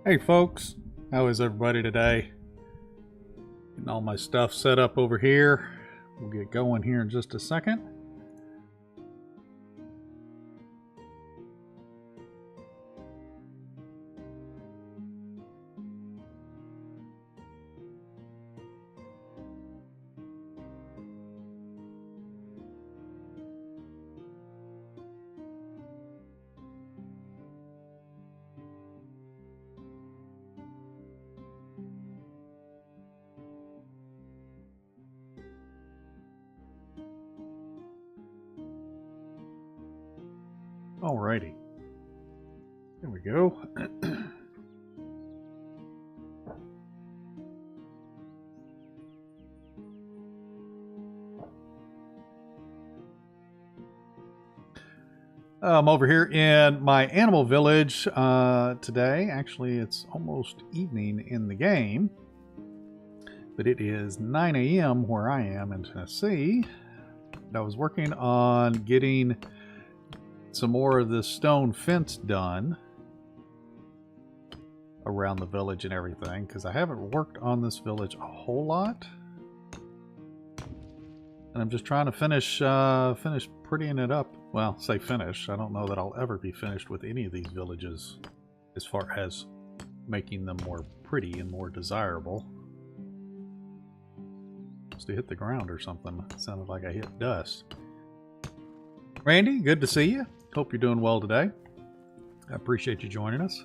Hey folks, how is everybody today? Getting all my stuff set up over here. We'll get going here in just a second. Alrighty, there we go. I'm over here in my animal village today. Actually, it's almost evening in the game, but it is 9 a.m. where I am in Tennessee. I was working on getting some more of this stone fence done around the village and everything, because I haven't worked on this village a whole lot, and I'm just trying to finish prettying it up. Well, say finish. I don't know that I'll ever be finished with any of these villages as far as making them more pretty and more desirable. Must have hit the ground or something. It sounded like I hit dust. Randy, good to see you. Hope you're doing well today. I appreciate you joining us.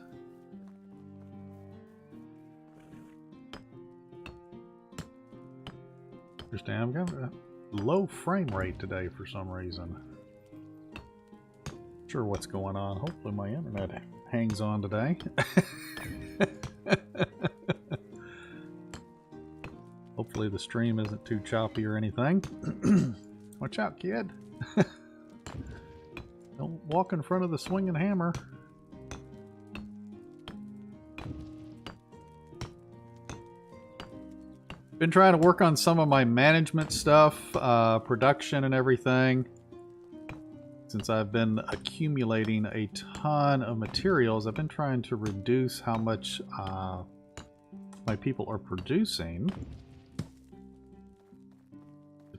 Understand, I'm got a low frame rate today for some reason. Not sure what's going on. Hopefully my internet hangs on today. Hopefully the stream isn't too choppy or anything. Watch out, kid. Don't walk in front of the swinging hammer. Been trying to work on some of my management stuff, production and everything. Since I've been accumulating a ton of materials, I've been trying to reduce how much my people are producing.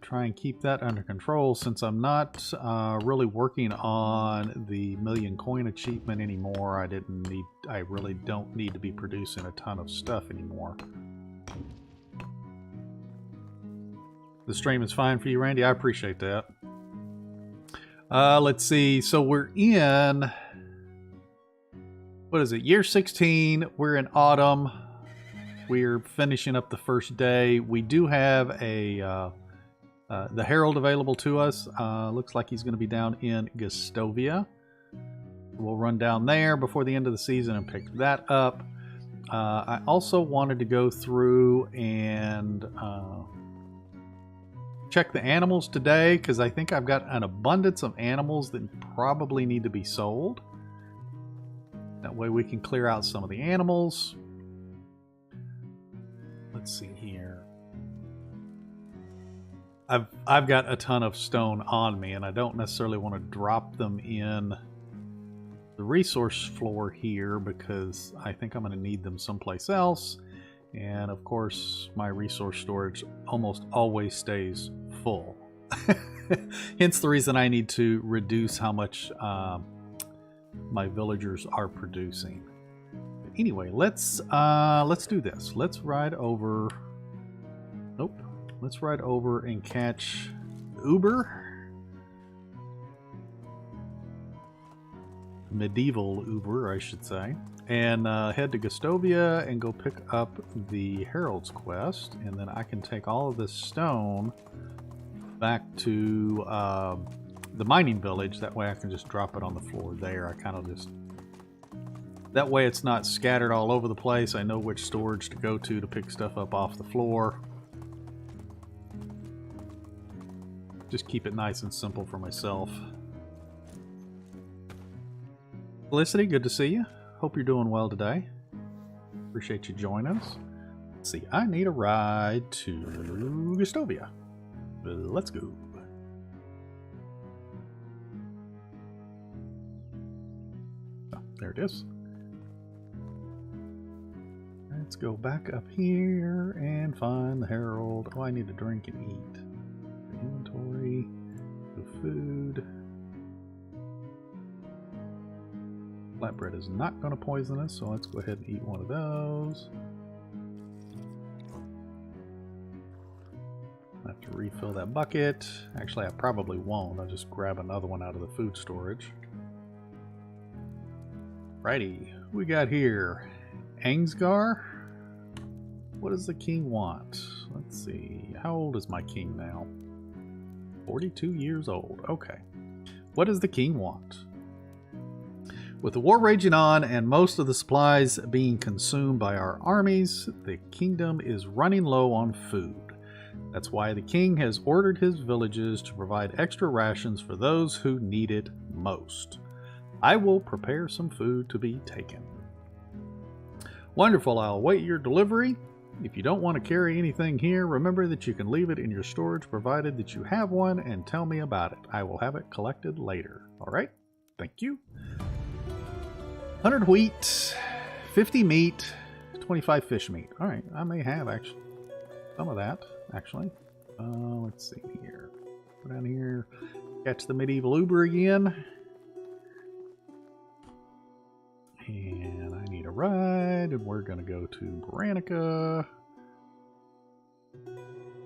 Try and keep that under control, since I'm not really working on the million coin achievement anymore. I really don't need to be producing a ton of stuff anymore. The stream is fine for you, Randy. I appreciate that. Let's see. So we're in, what is it? Year 16. We're in autumn. We're finishing up the first day. We do have a the Herald available to us. Looks like he's going to be down in Gustovia. We'll run down there before the end of the season and pick that up. I also wanted to go through and check the animals today, because I think I've got an abundance of animals that probably need to be sold. That way we can clear out some of the animals. Let's see here. I've got a ton of stone on me, and I don't necessarily want to drop them in the resource floor here, because I think I'm going to need them someplace else. And of course, my resource storage almost always stays full. Hence the reason I need to reduce how much my villagers are producing. But anyway, let's do this. Let's ride over. Nope. Let's ride over and catch Uber. Medieval Uber, I should say. And head to Gustovia and go pick up the Herald's quest. And then I can take all of this stone back to the mining village. That way I can just drop it on the floor there. I kind of just... That way it's not scattered all over the place. I know which storage to go to pick stuff up off the floor. Just keep it nice and simple for myself. Felicity, good to see you. Hope you're doing well today. Appreciate you joining us. Let's see, I need a ride to Gustovia. Let's go. Oh, there it is. let's go back up here and find the Herald. Oh, I need to drink and eat. Inventory, the food. Flatbread is not going to poison us, so let's go ahead and eat one of those. I have to refill that bucket. Actually, I probably won't. I'll just grab another one out of the food storage. Righty, who we got here? Angsgar? What does the king want? Let's see. How old is my king now? 42 years old. Okay. What does the king want? With the war raging on and most of the supplies being consumed by our armies, the kingdom is running low on food. That's why the king has ordered his villages to provide extra rations for those who need it most. I will prepare some food to be taken. Wonderful, I'll await your delivery. If you don't want to carry anything here, remember that you can leave it in your storage provided that you have one and tell me about it. I will have it collected later. Alright, thank you. 100 wheat, 50 meat, 25 fish meat. Alright, I may have actually some of that, actually. Let's see here. Go down here, catch the medieval Uber again. And I need a ride, and we're going to go to Baranica.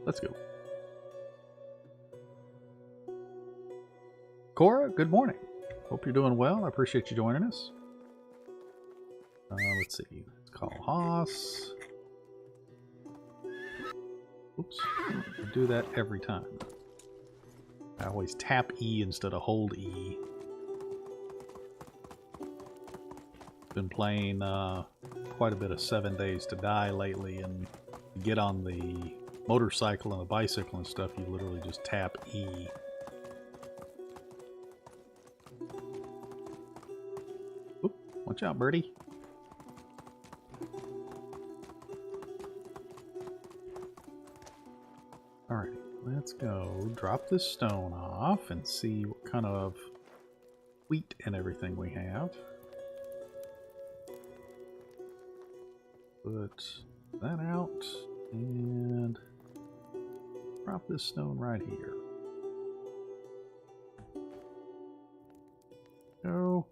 Let's go. Cora, good morning. Hope you're doing well. I appreciate you joining us. Let's see. Let's call Haas. Oops. I do that every time. I always tap E instead of hold E. Been playing quite a bit of 7 Days to Die lately, and you get on the motorcycle and the bicycle and stuff, you literally just tap E. Oop, watch out, birdie. Alright, let's go drop this stone off and see what kind of wheat and everything we have. Put that out and drop this stone right here. So,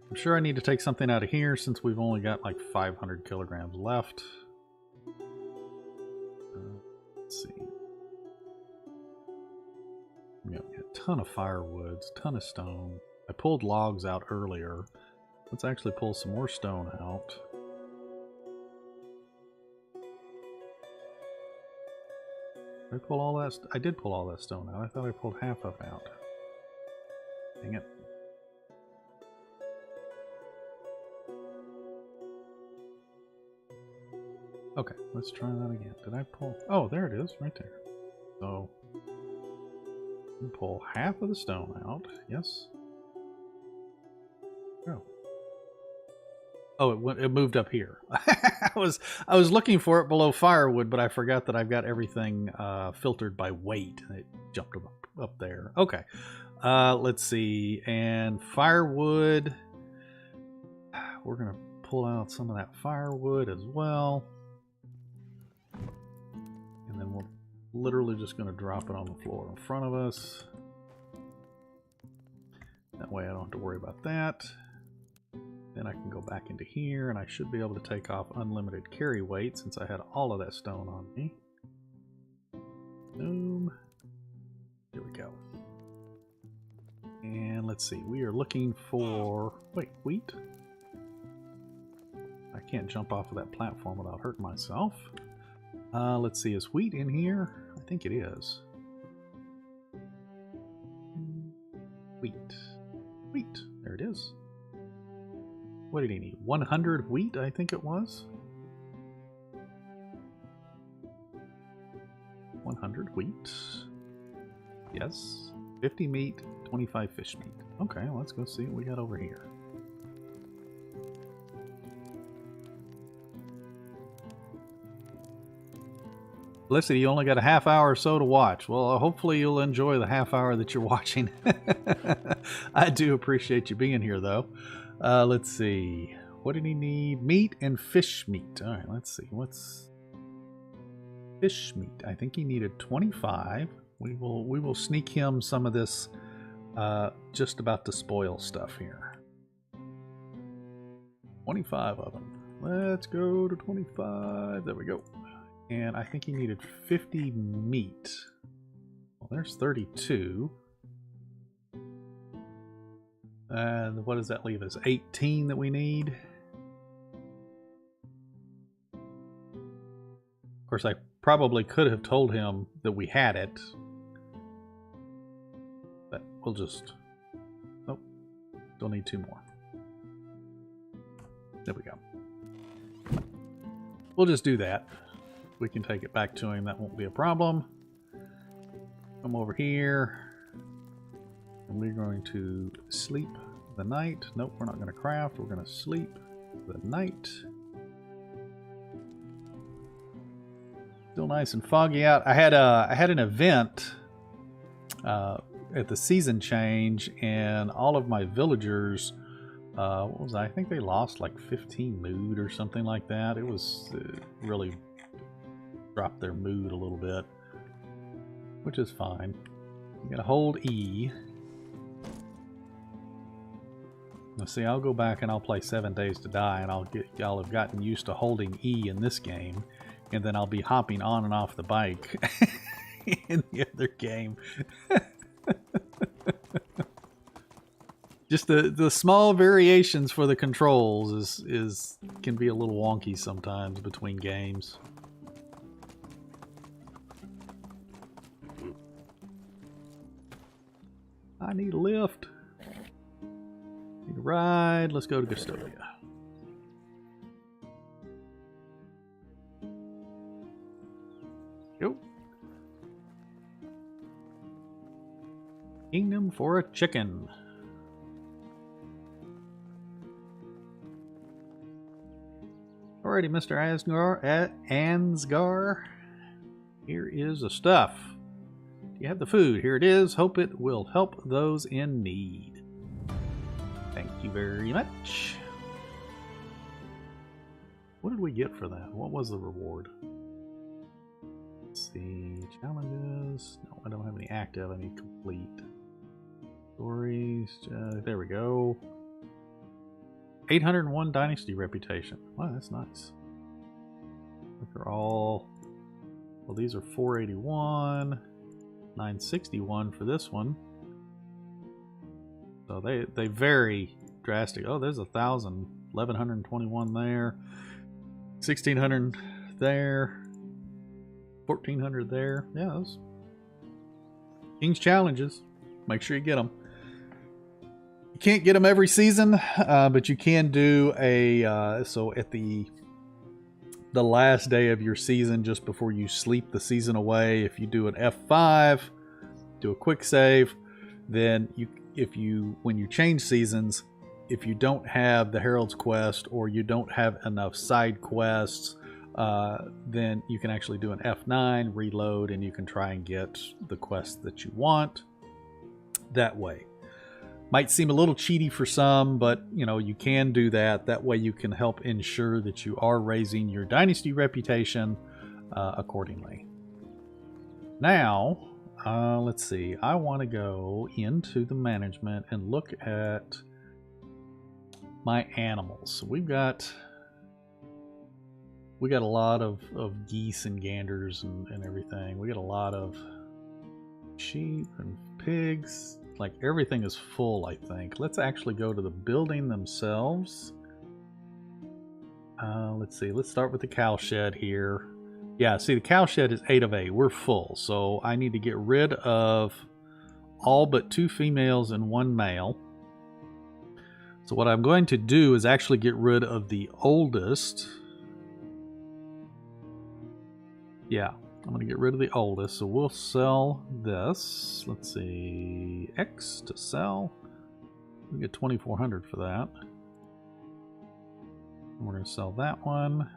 I'm sure I need to take something out of here since we've only got like 500 kilograms left. Let's see. We got a ton of firewoods, ton of stone. I pulled logs out earlier. Let's actually pull some more stone out. Did I pull all that? I did pull all that stone out. I thought I pulled half of it out. Dang it. Okay, let's try that again. Did I pull? Oh, there it is, right there. So, pull half of the stone out. Yes. Oh. Oh, it moved up here. I was looking for it below firewood, but I forgot that I've got everything filtered by weight. It jumped up there. Okay. Let's see. And firewood. We're going to pull out some of that firewood as well. And then we're literally just going to drop it on the floor in front of us. That way I don't have to worry about that. Then I can go back into here, and I should be able to take off unlimited carry weight since I had all of that stone on me. Boom. There we go. And let's see, we are looking for... Wait, wheat? I can't jump off of that platform without hurting myself. Let's see, is wheat in here? I think it is. Wheat. Wheat. There it is. What did he need? 100 wheat, I think it was. 100 wheat. Yes. 50 meat, 25 fish meat. Okay, let's go see what we got over here. Listen, you only got a half hour or so to watch. Well, hopefully you'll enjoy the half hour that you're watching. I do appreciate you being here, though. Let's see. What did he need? Meat and fish meat. All right, let's see. What's fish meat? I think he needed 25. We will sneak him some of this just about to spoil stuff here. 25 of them. Let's go to 25. There we go. And I think he needed 50 meat. Well, there's 32. And what does that leave us? 18 that we need. Of course, I probably could have told him that we had it. But we'll just... Nope. Don't need 2 more. There we go. We'll just do that. We can take it back to him. That won't be a problem. Come over here. And we're going to sleep the night. Nope, we're not going to craft. We're going to sleep the night. Still nice and foggy out. I had an event at the season change, and all of my villagers, what was I think they lost like 15 mood or something like that. It was really dropped their mood a little bit, which is fine. You gotta hold E. Now see, I'll go back and I'll play 7 Days to Die, and I'll have gotten used to holding E in this game, and then I'll be hopping on and off the bike in the other game. Just the small variations for the controls can be a little wonky sometimes between games. I need a lift. Need a ride. Let's go to Gustodia. Go. Kingdom for a chicken. Alrighty, Mr. Ansgar. Here is the stuff. You have the food. Here it is. Hope it will help those in need. Thank you very much. What did we get for that? What was the reward? Let's see. Challenges. No, I don't have any active. I need complete. Stories. There we go. 801 Dynasty reputation. Wow, that's nice. They're all... Well, these are 481. 961 for this one. So they vary drastic. Oh, there's 1,000. 1,121 there. 1,600 there. 1,400 there. Yeah, those King's Challenges. Make sure you get them. You can't get them every season, but you can do a... so at the last day of your season, just before you sleep the season away, if you do an F5, do a quick save, then when you change seasons, if you don't have the Herald's Quest or you don't have enough side quests, then you can actually do an F9, reload, and you can try and get the quest that you want that way. Might seem a little cheaty for some, but you can do that. That way you can help ensure that you are raising your Dynasty reputation accordingly. Now, let's see. I want to go into the management and look at my animals. So we got a lot of geese and ganders and everything. We got a lot of sheep and pigs. Like everything is full, I think. Let's actually go to the building themselves. Let's see. Let's start with the cow shed here. Yeah, see, the cow shed is 8 of 8. We're full. So I need to get rid of all but 2 females and 1 male. So what I'm going to do is actually get rid of the oldest. Yeah, I'm going to get rid of the oldest. So we'll sell this. Let's see. X to sell. We get 2,400 for that. And we're going to sell that one.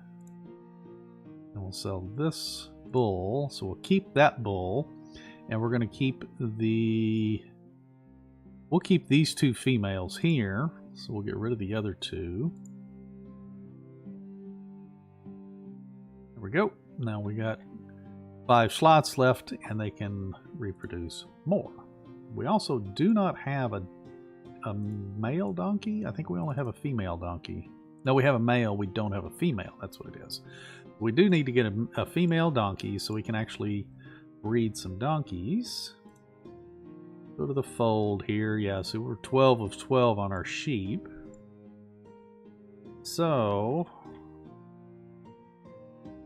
And we'll sell this bull. So we'll keep that bull. And we're going to keep we'll keep these 2 females here. So we'll get rid of the other 2. we go. Now we got 5 slots left, and they can reproduce more. We also do not have a male donkey. I think we only have a female donkey. No, we have a male. We don't have a female. That's what it is. We do need to get a female donkey so we can actually breed some donkeys. Go to the fold here. Yeah, so we're 12 of 12 on our sheep. So,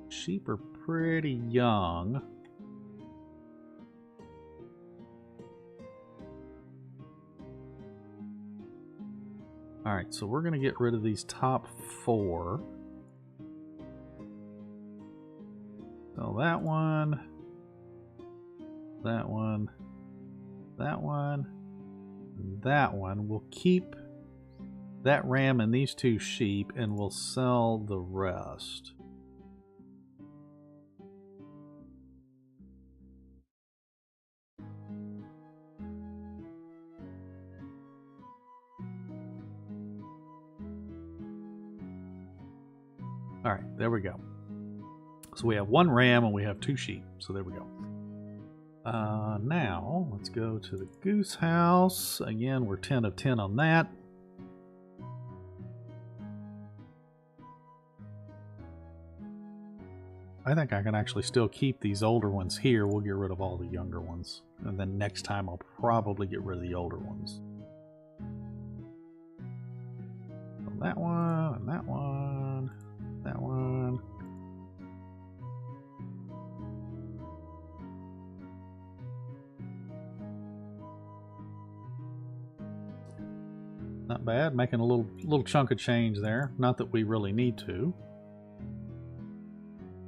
sheep are pretty young. Alright, so we're going to get rid of these top 4. So that one, that one, that one, and that one. We'll keep that ram and these 2 sheep, and we'll sell the rest. All right, there we go. So we have 1 ram and we have 2 sheep. So there we go. Now let's go to the goose house. Again, we're 10 of 10 on that. I think I can actually still keep these older ones here. We'll get rid of all the younger ones. And then next time I'll probably get rid of the older ones. So that one, and that one, that one. Not bad, making a little chunk of change there. Not that we really need to.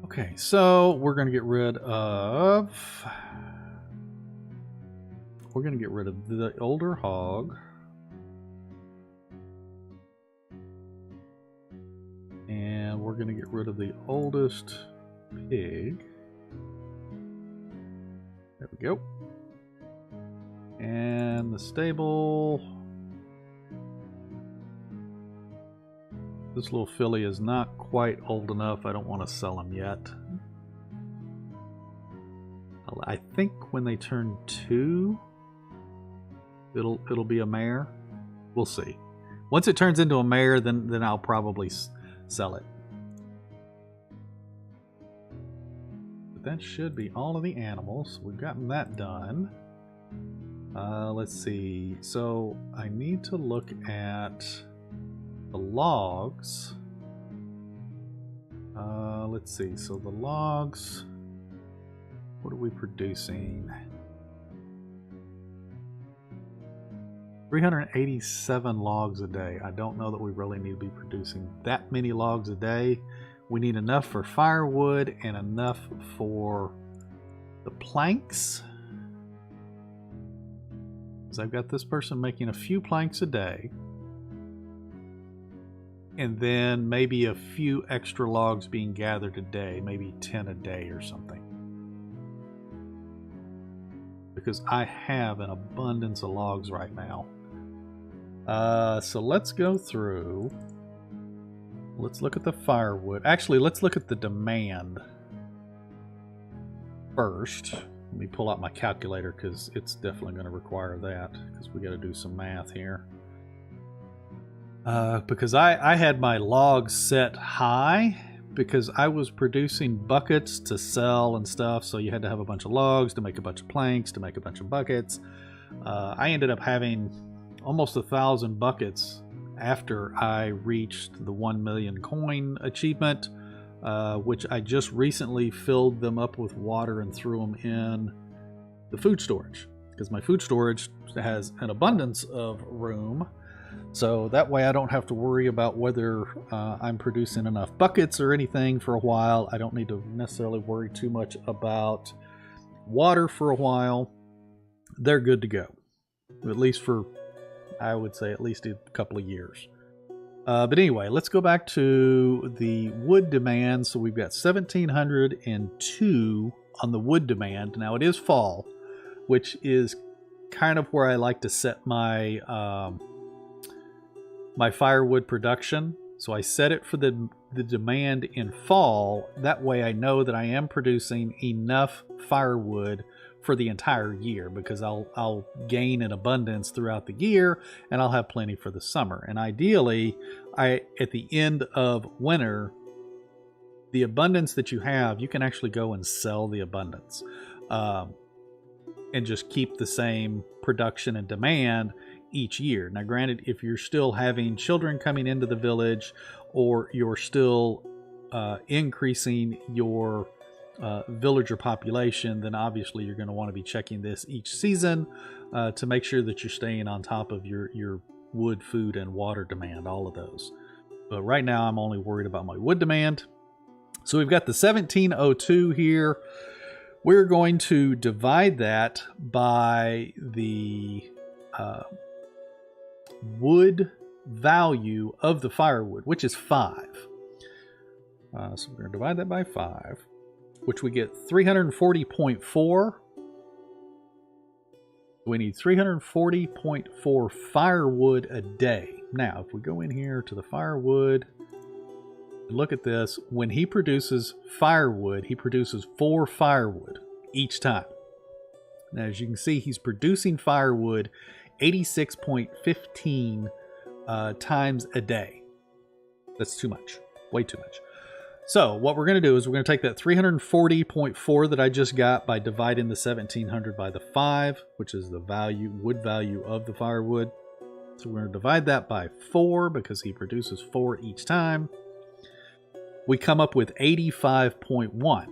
Okay, so we're going to get rid of the older hog. And we're going to get rid of the oldest pig. There we go. And the stable. This little filly is not quite old enough. I don't want to sell him yet. I think when they turn 2, it'll be a mare. We'll see. Once it turns into a mare, then I'll probably sell it. But that should be all of the animals. We've gotten that done. Let's see. So I need to look at the logs. Let's see. So the logs, what are we producing? 387 logs a day. I don't know that we really need to be producing that many logs a day. We need enough for firewood and enough for the planks. So I've got this person making a few planks a day. And then maybe a few extra logs being gathered a day, maybe 10 a day or something. Because I have an abundance of logs right now. So let's go through. Let's look at the firewood. Actually, let's look at the demand first. Let me pull out my calculator because it's definitely going to require that because we got to do some math here. Because I had my logs set high because I was producing buckets to sell and stuff, so you had to have a bunch of logs to make a bunch of planks to make a bunch of buckets. I ended up having almost 1,000 buckets after I reached the 1 million coin achievement, which I just recently filled them up with water and threw them in the food storage because my food storage has an abundance of room. So that way I don't have to worry about whether I'm producing enough buckets or anything for a while. I don't need to necessarily worry too much about water for a while. They're good to go. At least for, I would say, at least a couple of years. But anyway, let's go back to the wood demand. So we've got 1,702 on the wood demand. Now it is fall, which is kind of where I like to set my... my firewood production. So I set it for the demand in fall. That way I know that I am producing enough firewood for the entire year, because I'll gain in abundance throughout the year, and I'll have plenty for the summer. And ideally, at the end of winter, the abundance that you have, you can actually go and sell the abundance, and just keep the same production and demand each year. Now, granted, if you're still having children coming into the village, or you're still increasing your villager population, then obviously you're going to want to be checking this each season to make sure that you're staying on top of your wood, food, and water demand, all of those. But right now I'm only worried about my wood demand. So we've got the 1702 here. We're going to divide that by the wood value of the firewood, which is 5. So we're going to divide that by 5, which we get 340.4. We need 340.4 firewood a day. Now, if we go in here to the firewood and look at this, when he produces firewood, he produces 4 firewood each time. Now, as you can see, he's producing firewood 86.15 times a day. That's too much. Way too much. So what we're going to do is we're going to take that 340.4 that I just got by dividing the 1700 by the 5, which is the wood value of the firewood. So we're going to divide that by 4 because he produces 4 each time. We come up with 85.1.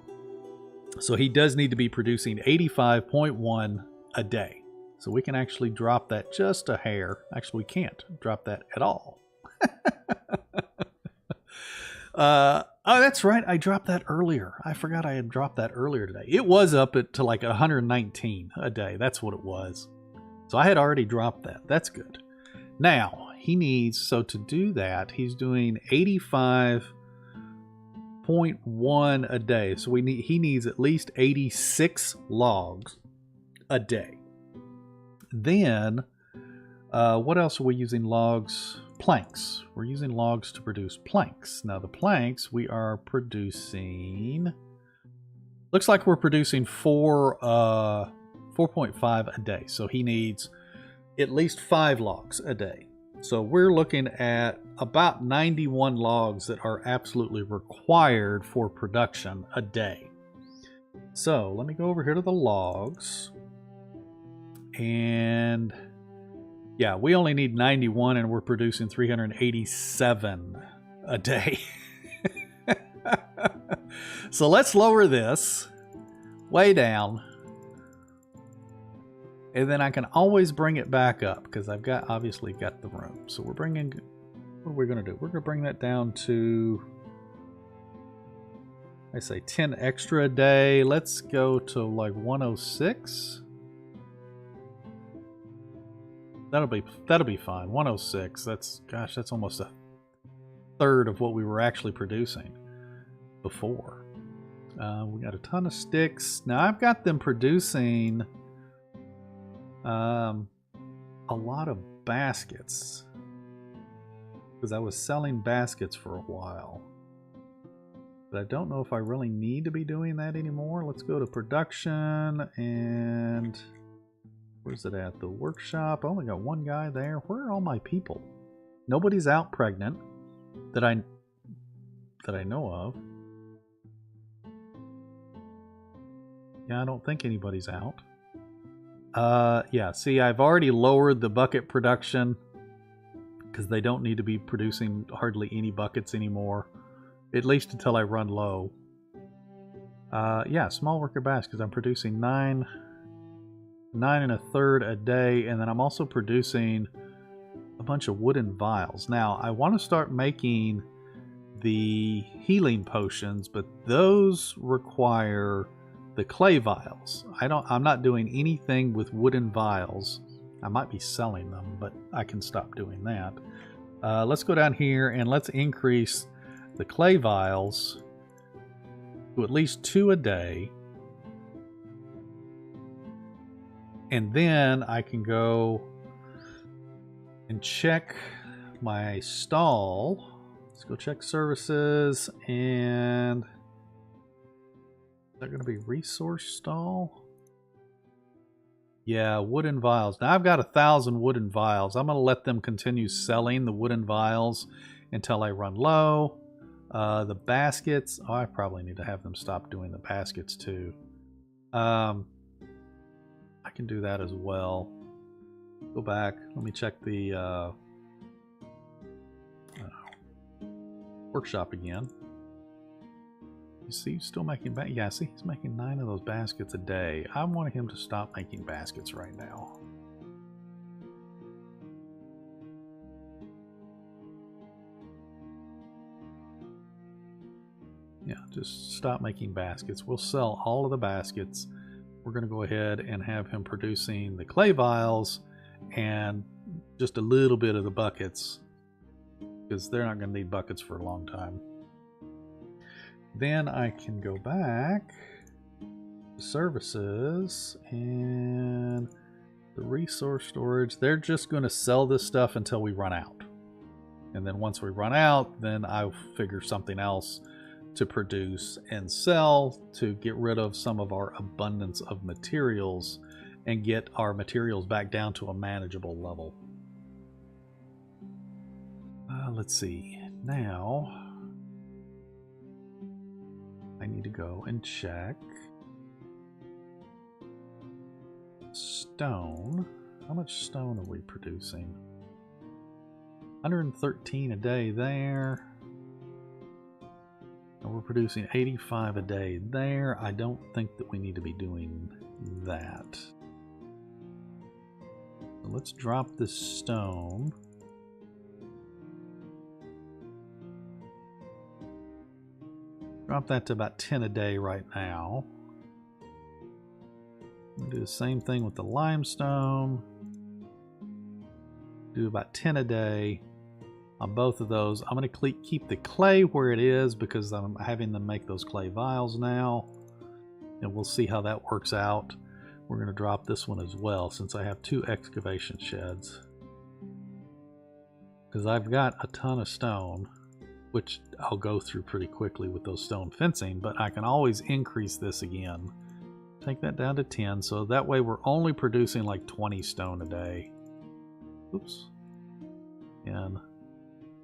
So he does need to be producing 85.1 a day. So we can actually drop that just a hair. Actually, we can't drop that at all. Oh, that's right. I dropped that earlier. I forgot I had dropped that earlier today. It was up to like 119 a day. That's what it was. So I had already dropped that. That's good. Now, he needs, so to do that, he's doing 85.1 a day. So he needs at least 86 logs a day. Then, what else are we using logs? Planks. We're using logs to produce planks. Now the planks we are producing, looks like we're producing 4.5 a day. So he needs at least 5 logs a day. So we're looking at about 91 logs that are absolutely required for production a day. So let me go over here to the logs, and yeah, we only need 91 and we're producing 387 a day. So let's lower this way down, and then I can always bring it back up because I've obviously got the room. So what are we going to do? We're going to bring that down to, I say 10 extra a day. Let's go to like 106. That'll be fine. 106. That's almost a third of what we were actually producing before. We got a ton of sticks. Now I've got them producing a lot of baskets because I was selling baskets for a while. But I don't know if I really need to be doing that anymore. Let's go to production, and where's it at? The workshop. I only got one guy there. Where are all my people? Nobody's out pregnant that I know of. Yeah, I don't think anybody's out. Yeah, see, I've already lowered the bucket production because they don't need to be producing hardly any buckets anymore, at least until I run low. Yeah, small worker baskets. I'm producing 9 1/3 a day, and then I'm also producing a bunch of wooden vials. Now I want to start making the healing potions, but those require the clay vials. I'm not doing anything with wooden vials. I might be selling them, but I can stop doing that. Let's go down here and let's increase the clay vials to at least 2 a day. And then I can go and check my stall. Let's go check services, and is that going to be resource stall? Yeah, wooden vials. Now I've got 1,000 wooden vials. I'm going to let them continue selling the wooden vials until I run low. The baskets, oh, I probably need to have them stop doing the baskets too. I can do that as well. Go back. Let me check the workshop again. You see, he's still making yeah, see, he's making 9 of those baskets a day. I want him to stop making baskets right now. Yeah, just stop making baskets. We'll sell all of the baskets. We're going to go ahead and have him producing the clay vials and just a little bit of the buckets, because they're not going to need buckets for a long time. Then I can go back to services and the resource storage. They're just going to sell this stuff until we run out. And then once we run out, then I'll figure something else to produce and sell to get rid of some of our abundance of materials and get our materials back down to a manageable level. Let's see. Now I need to go and check stone. How much stone are we producing? 113 a day there. And we're producing 85 a day there. I don't think that we need to be doing that. So let's drop this stone. Drop that to about 10 a day right now. We'll do the same thing with the limestone. Do about 10 a day on both of those. I'm going to keep the clay where it is because I'm having them make those clay vials now. And we'll see how that works out. We're going to drop this one as well since I have 2 excavation sheds. Because I've got a ton of stone, which I'll go through pretty quickly with those stone fencing, but I can always increase this again. Take that down to 10, so that way we're only producing like 20 stone a day. Oops. And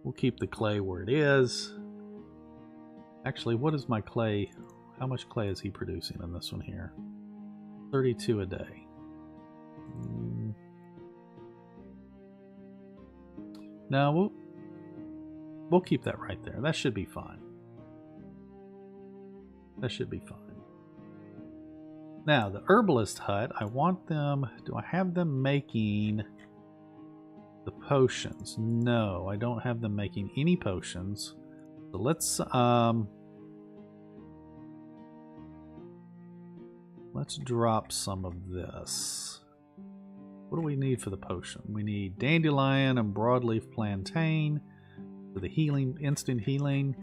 we'll keep the clay where it is. Actually, what is my clay? How much clay is he producing in this one here? 32 a day. Now we'll keep that right there. That should be fine. That should be fine. Now, the herbalist hut, I want them... Do I have them making the potions? No, I don't have them making any potions. So let's drop some of this. What do we need for the potion? We need dandelion and broadleaf plantain for the healing, instant healing.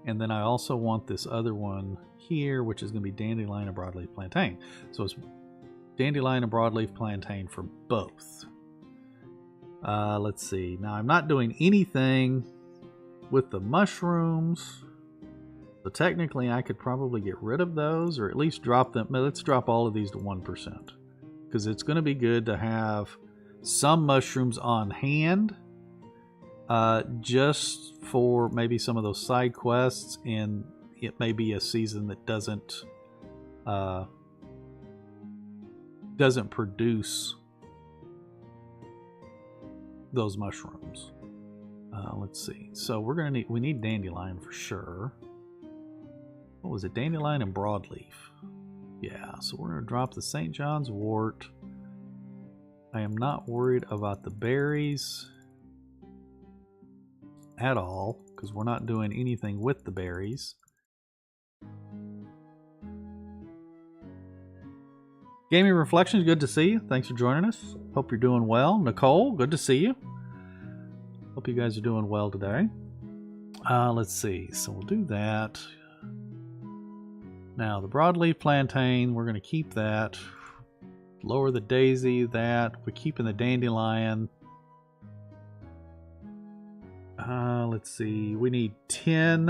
And then I also want this other one here, which is going to be dandelion and broadleaf plantain. So it's dandelion and broadleaf plantain for both. Let's see. Now I'm not doing anything with the mushrooms. So technically I could probably get rid of those or at least drop them. Let's drop all of these to 1%. Because it's going to be good to have some mushrooms on hand. Just for maybe some of those side quests, and it may be a season that doesn't produce those mushrooms. Let's see. So we need dandelion for sure. What was it? Dandelion and broadleaf. Yeah. So we're gonna drop the St. John's wort. I am not worried about the berries at all because we're not doing anything with the berries. Gaming Reflections, good to see you. Thanks for joining us. Hope you're doing well. Nicole, good to see you. Hope you guys are doing well today. Let's see. So we'll do that. Now the broadleaf plantain, we're going to keep that. Lower the daisy, that. We're keeping the dandelion. let's see. We need 10.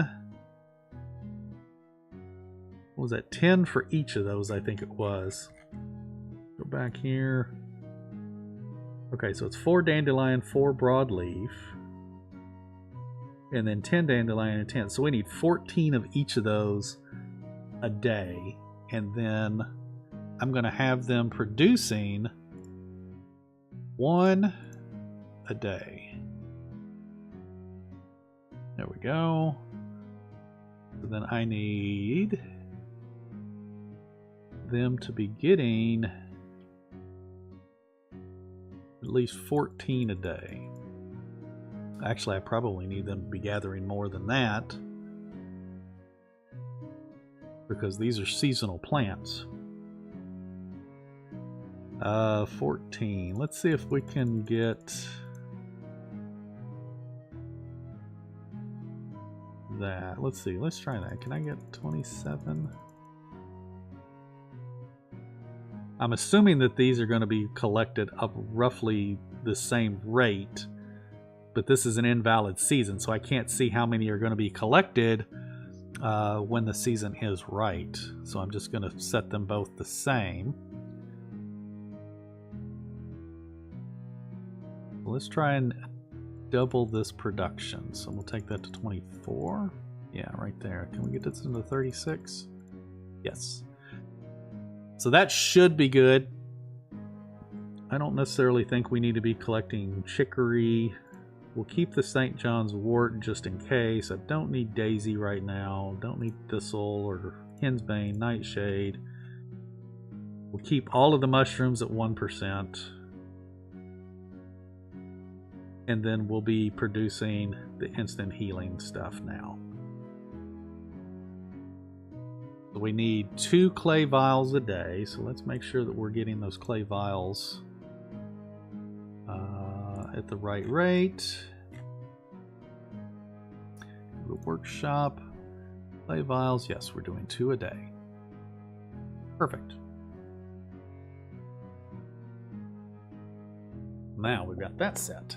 What was that? 10 for each of those, I think it was. Go back here. Okay, so it's 4 dandelion, 4 broadleaf. And then 10 dandelion and 10. So we need 14 of each of those a day. And then I'm going to have them producing 1 a day. There we go. So then I need them to be getting at least 14 a day. Actually, I probably need them to be gathering more than that because these are seasonal plants. 14. Let's see if we can get that. Let's see. Let's try that. Can I get 27? I'm assuming that these are going to be collected up roughly the same rate, but this is an invalid season, so I can't see how many are going to be collected when the season is right. So I'm just going to set them both the same. Let's try and double this production. So we'll take that to 24. Yeah, right there. Can we get this into 36? Yes. So that should be good. I don't necessarily think we need to be collecting chicory. We'll keep the St. John's wort just in case. I don't need daisy right now. Don't need thistle or hensbane, nightshade. We'll keep all of the mushrooms at 1%. And then we'll be producing the instant healing stuff now. So we need 2 clay vials a day. So let's make sure that we're getting those clay vials at the right rate. The workshop. Clay vials. Yes, we're doing 2 a day. Perfect. Now we've got that set.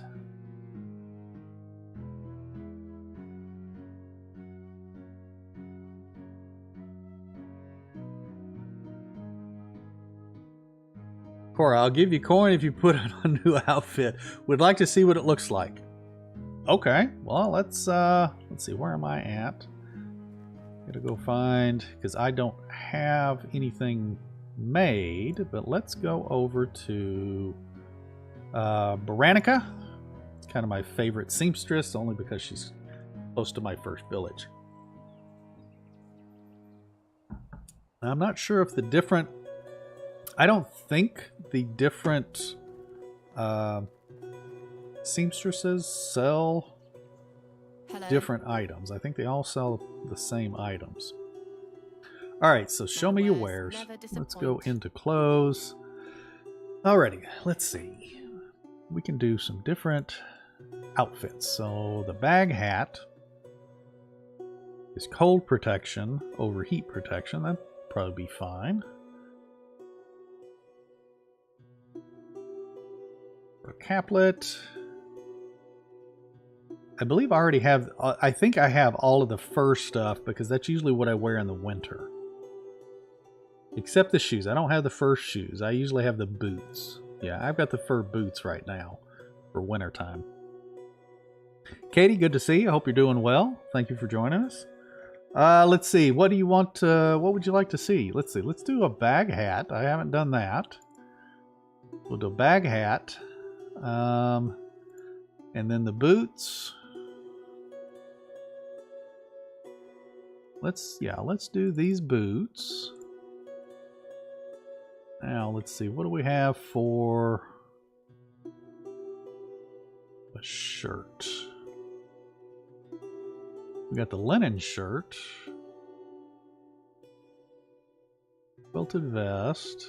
Cora, I'll give you coin if you put on a new outfit. Would like to see what it looks like. Okay, well let's see, where am I at? Gotta go find, because I don't have anything made, but let's go over to Baranica. It's kind of my favorite seamstress, only because she's close to my first village. I'm not sure if the different, I don't think the different seamstresses sell different items. I think they all sell the same items. Alright, so show me your wares. Let's go into clothes. Alrighty, let's see. We can do some different outfits. So the bag hat is cold protection over heat protection. That'd probably be fine. A caplet. I believe I already have, I think I have all of the fur stuff because that's usually what I wear in the winter. Except the shoes. I don't have the fur shoes. I usually have the boots. Yeah, I've got the fur boots right now for wintertime. Katie, good to see you. I hope you're doing well. Thank you for joining us. Let's see. What do you want? What would you like to see? Let's see. Let's do a bag hat. I haven't done that. We'll do a bag hat. And then the boots. Let's do these boots. Now, let's see. What do we have for a shirt? We got the linen shirt. Quilted vest.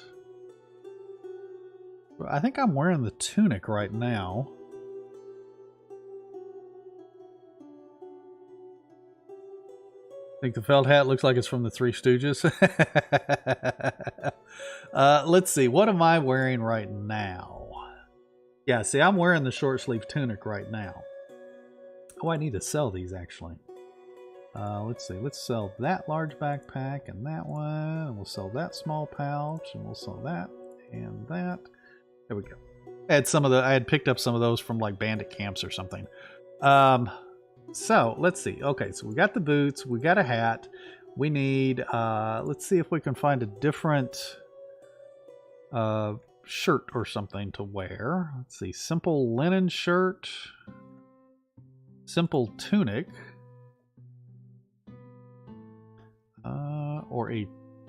I think I'm wearing the tunic right now. I think the felt hat looks like it's from the Three Stooges. Let's see. What am I wearing right now? Yeah, see, I'm wearing the short sleeve tunic right now. Oh, I need to sell these actually. Let's see. Let's sell that large backpack and that one. And we'll sell that small pouch. And we'll sell that and that. There we go. I had picked up some of those from like bandit camps or something. So let's see. Okay, so we got the boots. We got a hat. We need, let's see if we can find a different shirt or something to wear. Let's see. Simple linen shirt. Simple tunic. Or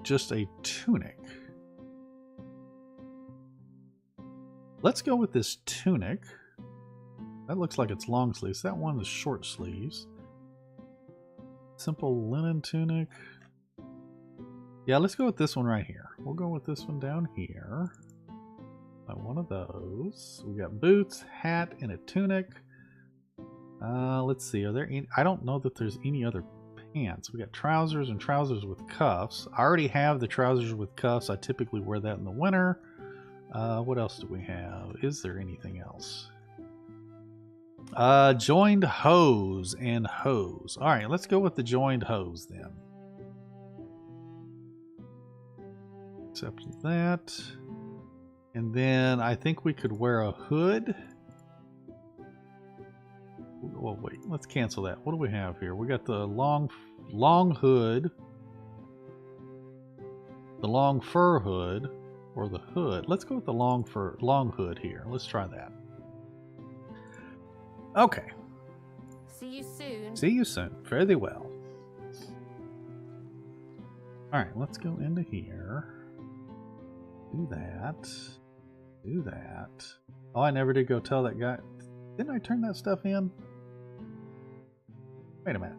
just a tunic. Let's go with this tunic. That looks like it's long sleeves. That one is short sleeves. Simple linen tunic. Yeah, let's go with this one right here. We'll go with this one down here. One of those. We got boots, hat, and a tunic. Let's see. Are there any? I don't know that there's any other pants. We got trousers and trousers with cuffs. I already have the trousers with cuffs. I typically wear that in the winter. What else do we have? Is there anything else? Joined hose and hose. All right, let's go with the joined hose then. Except that. And then I think we could wear a hood. Well, wait, let's cancel that. What do we have here? We got the long hood, the long fur hood, or the hood. Let's go with the long hood here. Let's try that. Okay. See you soon. See you soon. Fare thee well. All right, let's go into here. Do that. Do that. Oh, I never did go tell that guy. Didn't I turn that stuff in? Wait a minute.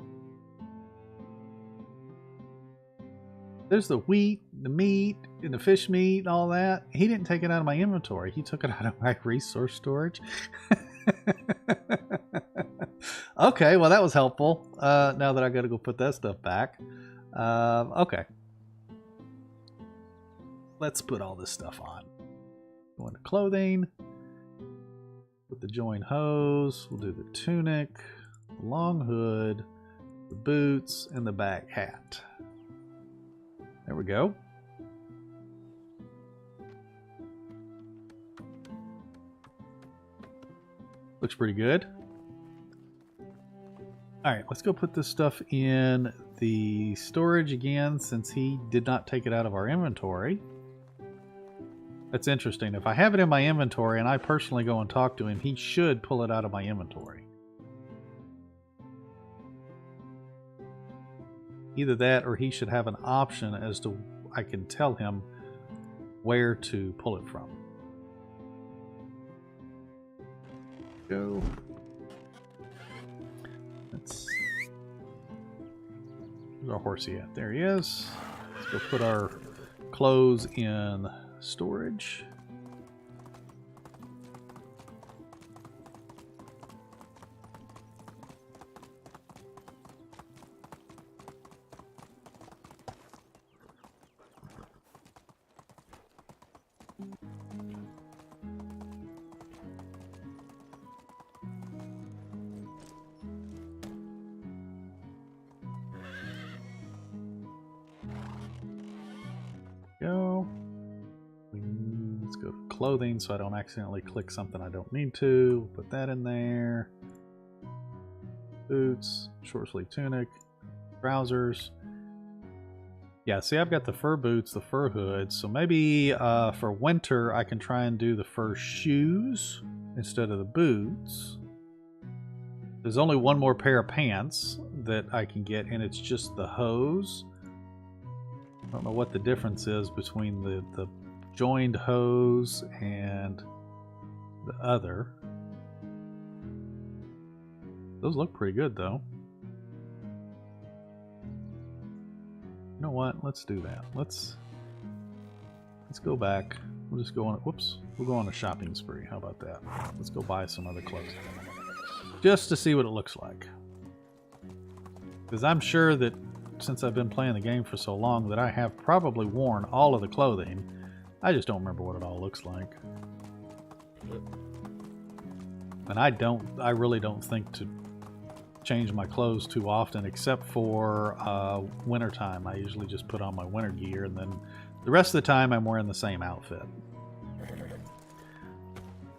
There's the wheat, the meat, and the fish meat, and all that. He didn't take it out of my inventory. He took it out of my resource storage. Okay, well that was helpful. Now that I got to go put that stuff back. Okay. Let's put all this stuff on. Go into clothing. Put the joined hose. We'll do the tunic, the long hood, the boots, and the back hat. There we go. Looks pretty good. Alright, let's go put this stuff in the storage again since he did not take it out of our inventory. That's interesting. If I have it in my inventory and I personally go and talk to him, he should pull it out of my inventory. Either that or he should have an option as to I can tell him where to pull it from. Go. Where's our horsey at? There he is. Let's go put our clothes in storage. Go. Let's go to clothing so I don't accidentally click something I don't need to. Put that in there. Boots, short sleeve tunic, trousers. Yeah, see, I've got the fur boots, the fur hood. So maybe for winter I can try and do the fur shoes instead of the boots. There's only one more pair of pants that I can get, and it's just the hose. I don't know what the difference is between the joined hose and the other. Those look pretty good though. You know what? Let's do that. Let's go back. We'll just go on. Whoops. We'll go on a shopping spree. How about that? Let's go buy some other clothes just to see what it looks like. Because I'm sure that since I've been playing the game for so long that I have probably worn all of the clothing. I just don't remember what it all looks like. And I really don't think to change my clothes too often, except for wintertime. I usually just put on my winter gear, and then the rest of the time I'm wearing the same outfit.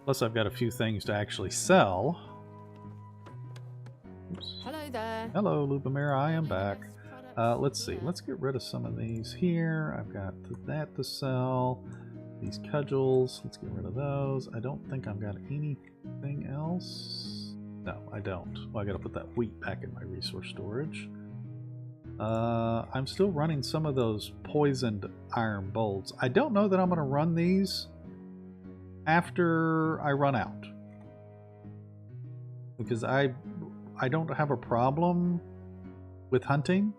Plus I've got a few things to actually sell. Oops. Hello there. Hello, Lubomir, I am back. Let's see, let's get rid of some of these here. I've got that to sell. These cudgels, let's get rid of those. I don't think I've got anything else. No, I don't. Well, I gotta put that wheat back in my resource storage. I'm still running some of those poisoned iron bolts. I don't know that I'm gonna run these after I run out. Because I don't have a problem with hunting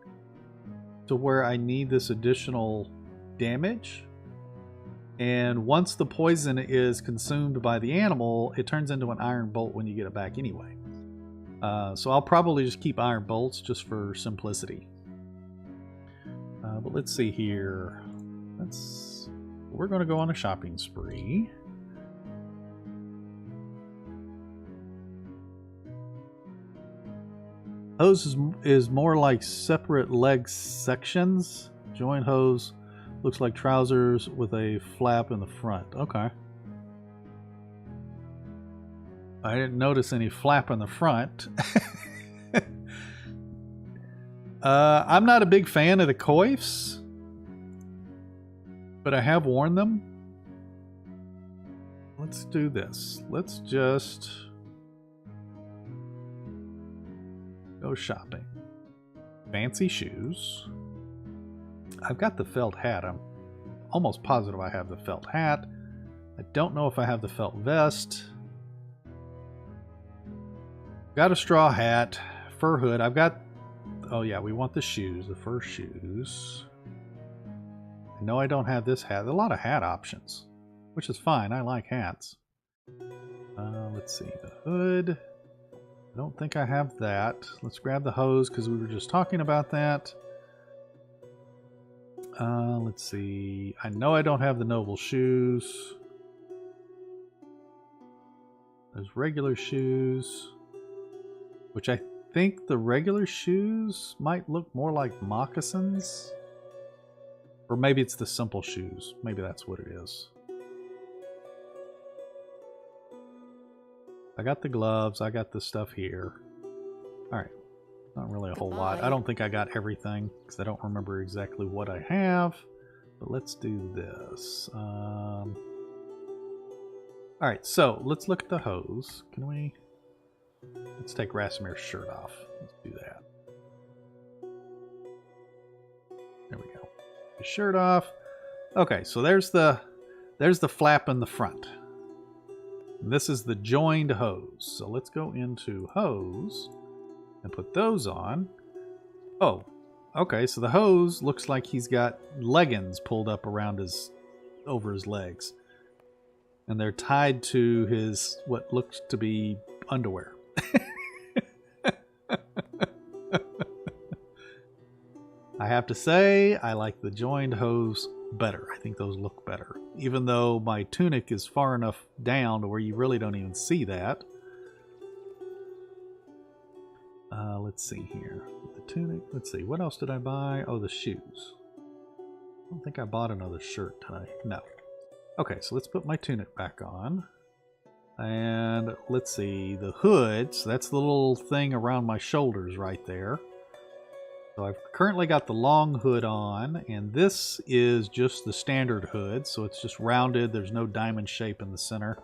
to where I need this additional damage, and once the poison is consumed by the animal, it turns into an iron bolt when you get it back anyway. So I'll probably just keep iron bolts just for simplicity. But let's see here. We're going to go on a shopping spree. Hose is more like separate leg sections. Joined hose looks like trousers with a flap in the front. Okay. I didn't notice any flap in the front. I'm not a big fan of the coifs, but I have worn them. Let's do this. Let's just go shopping. Fancy shoes. I've got the felt hat. I'm almost positive I have the felt hat. I don't know if I have the felt vest. Got a straw hat, fur hood. I've got... Oh yeah, we want the shoes, the fur shoes. I know I don't have this hat. There are a lot of hat options, which is fine. I like hats. Let's see, the hood. I don't think I have that. Let's grab the hose because we were just talking about that. Let's see. I know I don't have the noble shoes. There's regular shoes, which I think the regular shoes might look more like moccasins. Or maybe it's the simple shoes. Maybe that's what it is. I got the gloves. I got the stuff here. Alright. Not really a whole lot. I don't think I got everything because I don't remember exactly what I have. But let's do this. Alright, so let's look at the hose. Can we... Let's take Rasimir's shirt off. Let's do that. There we go. His shirt off. Okay, so there's the flap in the front. And this is the joined hose. So let's go into hose and put those on. Oh, okay, so the hose looks like he's got leggings pulled up around over his legs. And they're tied to his, what looks to be underwear. I have to say, I like the joined hose better. I think those look better. Even though my tunic is far enough down to where you really don't even see that. Let's see here. The tunic, let's see. What else did I buy? Oh, the shoes. I don't think I bought another shirt today. No. Okay, so let's put my tunic back on. And let's see, the hood, so that's the little thing around my shoulders right there. So I've currently got the long hood on, and this is just the standard hood, so it's just rounded, there's no diamond shape in the center.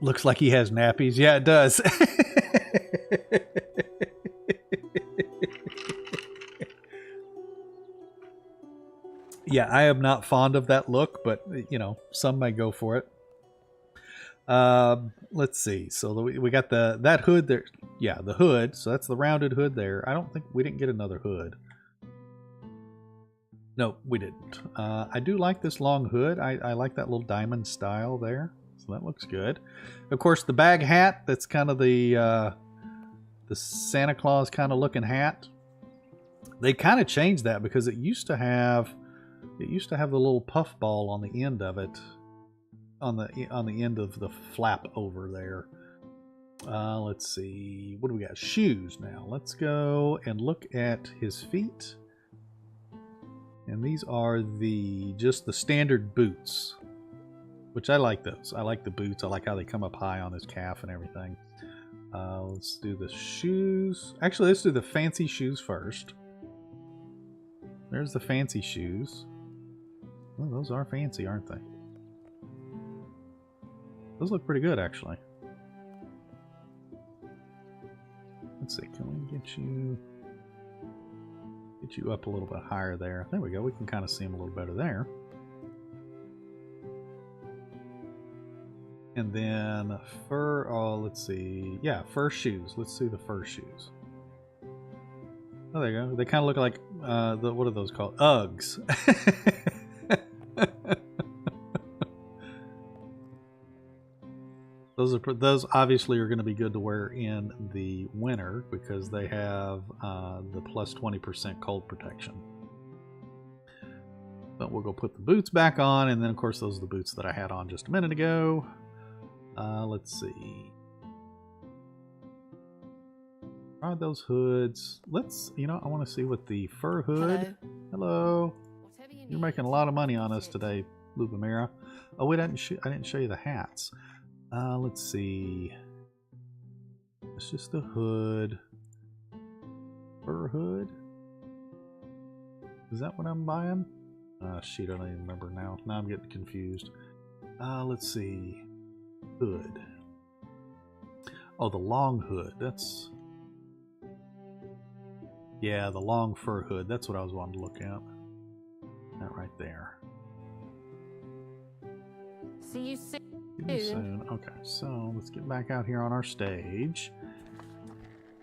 Looks like he has nappies. Yeah, it does. Yeah, I am not fond of that look, but, you know, some may go for it. Let's see. So we got that hood there. Yeah, the hood. So that's the rounded hood there. I don't think we didn't get another hood. No, we didn't. I do like this long hood. I like that little diamond style there. So that looks good. Of course, the bag hat, that's kind of the Santa Claus kind of looking hat. They kind of changed that because it used to have the little puff ball on the end of it. on the end of the flap over there. Let's see, what do we got? Shoes now. Let's go and look at his feet. And these are just the standard boots, which I like those. I like the boots. I like how they come up high on his calf and everything. Let's do the shoes. Actually, let's do the fancy shoes first. There's the fancy shoes. Oh, those are fancy, aren't they? Those look pretty good, actually. Let's see, can we get you up a little bit higher there? There we go, we can kind of see them a little better there. And then fur, oh, let's see. Yeah, fur shoes. Let's see the fur shoes. Oh, there you go. They kind of look like, what are those called? Uggs. Those obviously are going to be good to wear in the winter because they have the plus 20% cold protection. But we'll go put the boots back on, and then of course those are the boots that I had on just a minute ago. Let's see. Try those hoods. I want to see what the fur hood. Hello. You're making a lot of money on us today, Lubamira. Oh, wait, I didn't show you the hats. Let's see. It's just the hood. Fur hood? Is that what I'm buying? Shoot, I don't even remember now. Now I'm getting confused. Let's see. Hood. Oh, the long hood. That's... Yeah, the long fur hood. That's what I was wanting to look at. That right there. See you soon. See you soon. Okay, so let's get back out here on our stage.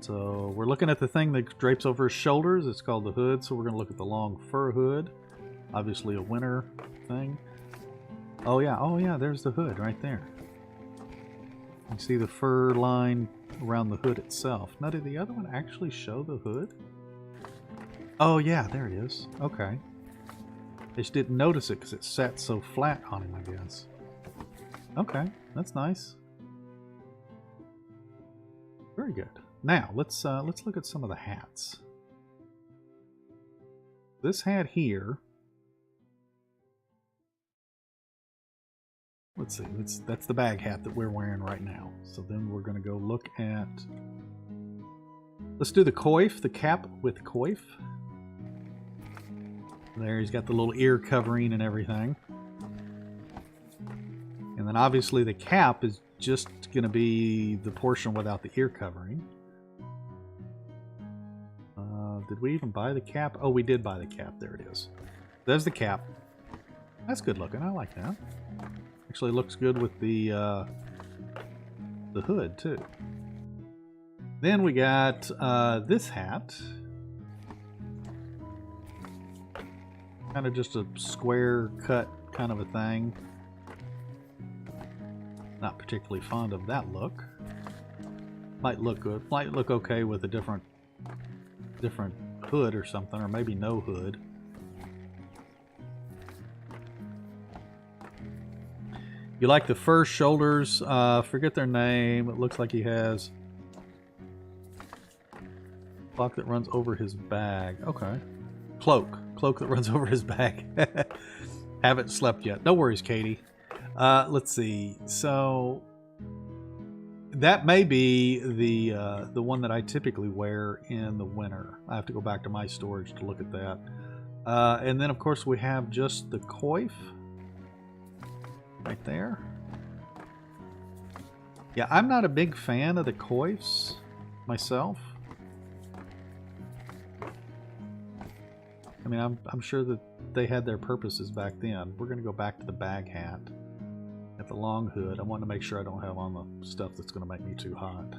So we're looking at the thing that drapes over his shoulders. It's called the hood, so we're going to look at the long fur hood. Obviously a winter thing. Oh yeah, there's the hood right there. You see the fur line around the hood itself. Now, did the other one actually show the hood? Oh yeah, there it is. Okay. I just didn't notice it because it sat so flat on him, I guess. Okay, that's nice. Very good. Now let's look at some of the hats. This hat here. Let's see. That's the bag hat that we're wearing right now. So then we're going to go look at. Let's do the coif, the cap with coif. There, he's got the little ear covering and everything. And then obviously the cap is just going to be the portion without the ear covering. Did we even buy the cap? Oh, we did buy the cap. There it is. There's the cap. That's good looking. I like that. Actually looks good with the hood too. Then we got this hat. Kind of just a square cut kind of a thing. Not particularly fond of that look. Might look good. Might look okay with a different hood or something, or maybe no hood. You like the fur shoulders? Forget their name. It looks like he has cloak that runs over his bag. Okay. Cloak that runs over his bag. Haven't slept yet. No worries, Katie. Let's see. So that may be the one that I typically wear in the winter. I have to go back to my storage to look at that. And then of course we have just the coif right there. Yeah, I'm not a big fan of the coifs myself. I mean, I'm sure that they had their purposes back then. We're going to go back to the bag hat at the long hood. I want to make sure I don't have on the stuff that's going to make me too hot.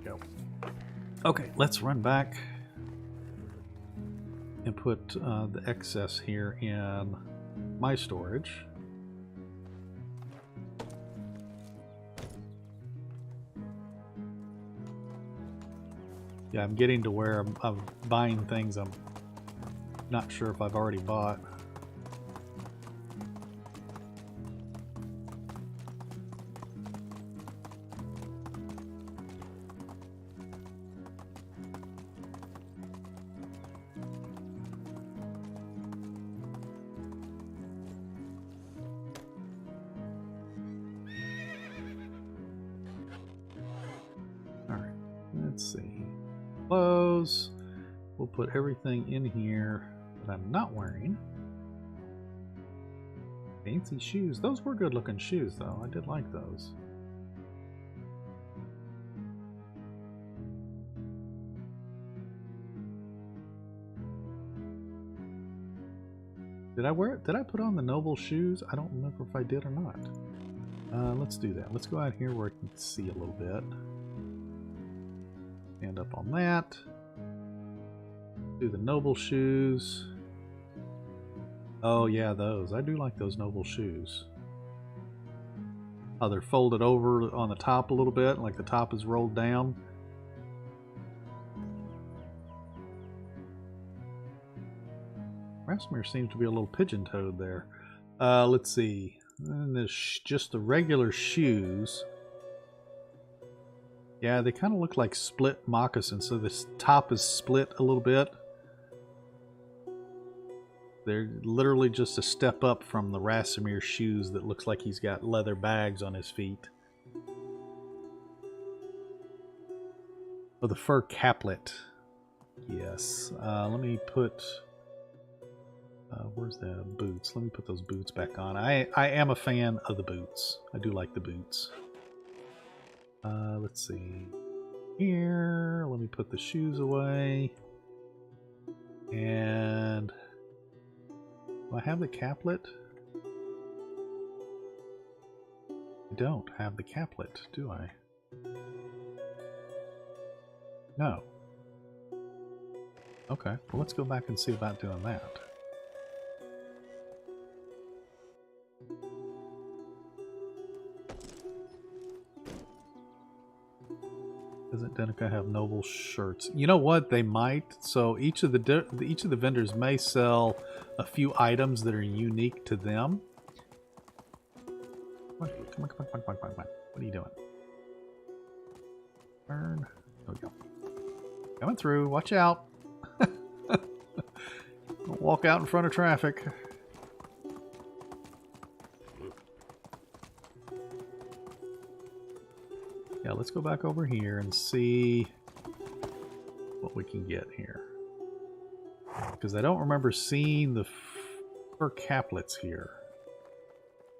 Go. Okay, let's run back and put the excess here in my storage. Yeah, I'm getting to where I'm buying things I'm not sure if I've already bought. clothes. We'll put everything in here that I'm not wearing. Fancy shoes. Those were good looking shoes though. I did like those. Did I wear it? Did I put on the noble shoes? I don't remember if I did or not. Let's do that. Let's go out here where I can see a little bit. Stand up on that. Do the noble shoes. Oh yeah, those. I do like those noble shoes. Oh, they're folded over on the top a little bit, like the top is rolled down. Rasmir seems to be a little pigeon-toed there. Let's see. And there's just the regular shoes. Yeah, they kind of look like split moccasins, so this top is split a little bit. They're literally just a step up from the Rasmir shoes that looks like he's got leather bags on his feet. Oh, the fur caplet. Yes. Let me put... where's the boots? Let me put those boots back on. I am a fan of the boots. I do like the boots. Let's see. Here, let me put the shoes away. And... do I have the caplet? I don't have the caplet, do I? No. Okay, well let's go back and see about doing that. Doesn't Denica have noble shirts? You know what? They might. So each of the vendors may sell a few items that are unique to them. Come on. What are you doing? Turn. There we go. Coming through. Watch out. Don't walk out in front of traffic. Yeah, let's go back over here and see what we can get here. Because I don't remember seeing the fur caplets here.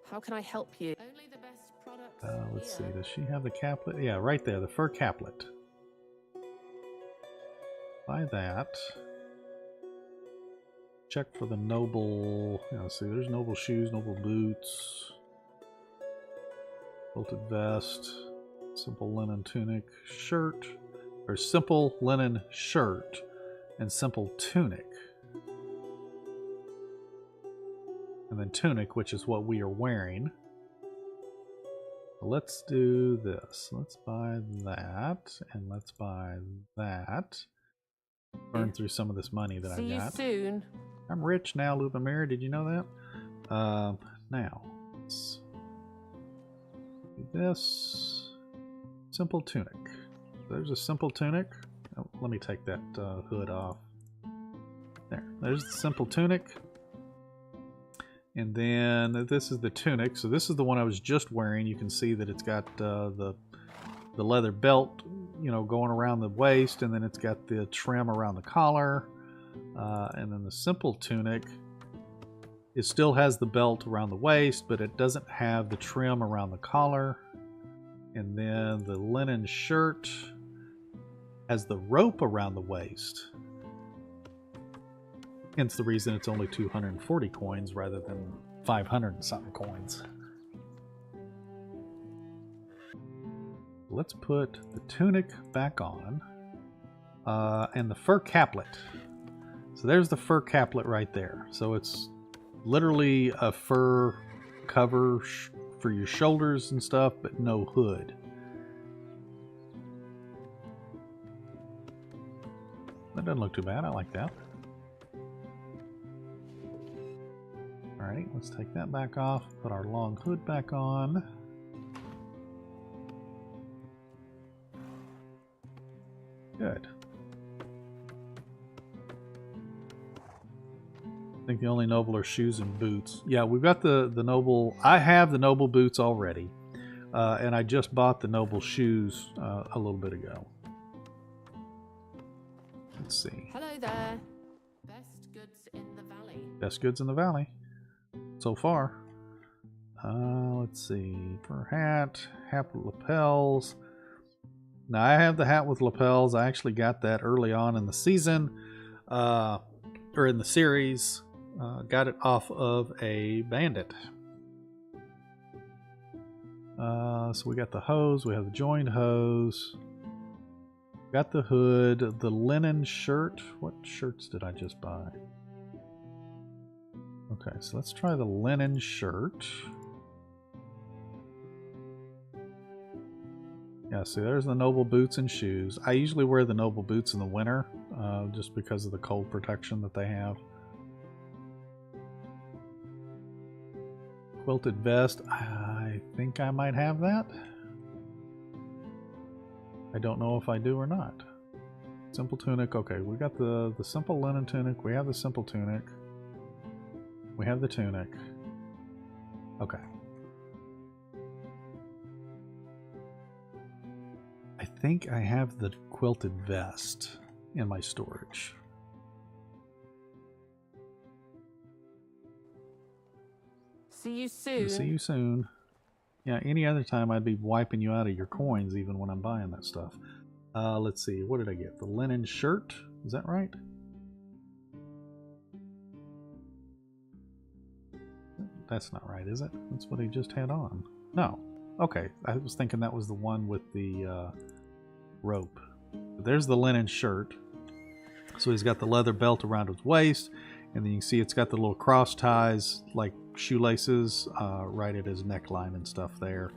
How can I help you? Only the best products. Let's see, does she have the caplet? Yeah, right there, the fur caplet. Buy that. Check for the noble... yeah, let's see, there's noble shoes, noble boots. Quilted vest. Simple linen tunic, shirt, or simple linen shirt and simple tunic. And then tunic, which is what we are wearing. Let's do this. Let's buy that, and let's buy that. Burn through some of this money that I got. See you soon. I'm rich now, Lubomir. Did you know that? Now, let's do this. Simple tunic. There's a simple tunic. Oh, let me take that hood off. There's the simple tunic. And then this is the tunic. So this is the one I was just wearing. You can see that it's got the leather belt, you know, going around the waist, and then it's got the trim around the collar. And then the simple tunic, it still has the belt around the waist, but it doesn't have the trim around the collar. And then the linen shirt has the rope around the waist. Hence the reason it's only 240 coins rather than 500 and something coins. Let's put the tunic back on. And the fur caplet. So there's the fur caplet right there. So it's literally a fur cover for your shoulders and stuff, but no hood. That doesn't look too bad. I like that. Alright, let's take that back off. Put our long hood back on. Good. I think the only noble are shoes and boots. Yeah, we've got the noble... I have the noble boots already. And I just bought the noble shoes a little bit ago. Let's see. Hello there. Best goods in the valley. Best goods in the valley so far. Let's see. For hat with lapels. Now I have the hat with lapels. I actually got that early on in the season, or in the series. Got it off of a bandit. So we got the hose. We have the joined hose. Got the hood. The linen shirt. What shirts did I just buy? Okay, so let's try the linen shirt. Yeah, see, there's the noble boots and shoes. I usually wear the noble boots in the winter, just because of the cold protection that they have. Quilted vest. I think I might have that. I don't know if I do or not. Simple tunic. Okay, we got the simple linen tunic. We have the simple tunic. We have the tunic. Okay. I think I have the quilted vest in my storage. See you soon. See you soon. Yeah, any other time I'd be wiping you out of your coins even when I'm buying that stuff. Let's see, what did I get? The linen shirt, is that right? That's not right, is it? That's what he just had on. No. Okay, I was thinking that was the one with the rope. But there's the linen shirt. So he's got the leather belt around his waist, and then you can see it's got the little cross ties, like shoelaces, right at his neckline and stuff there.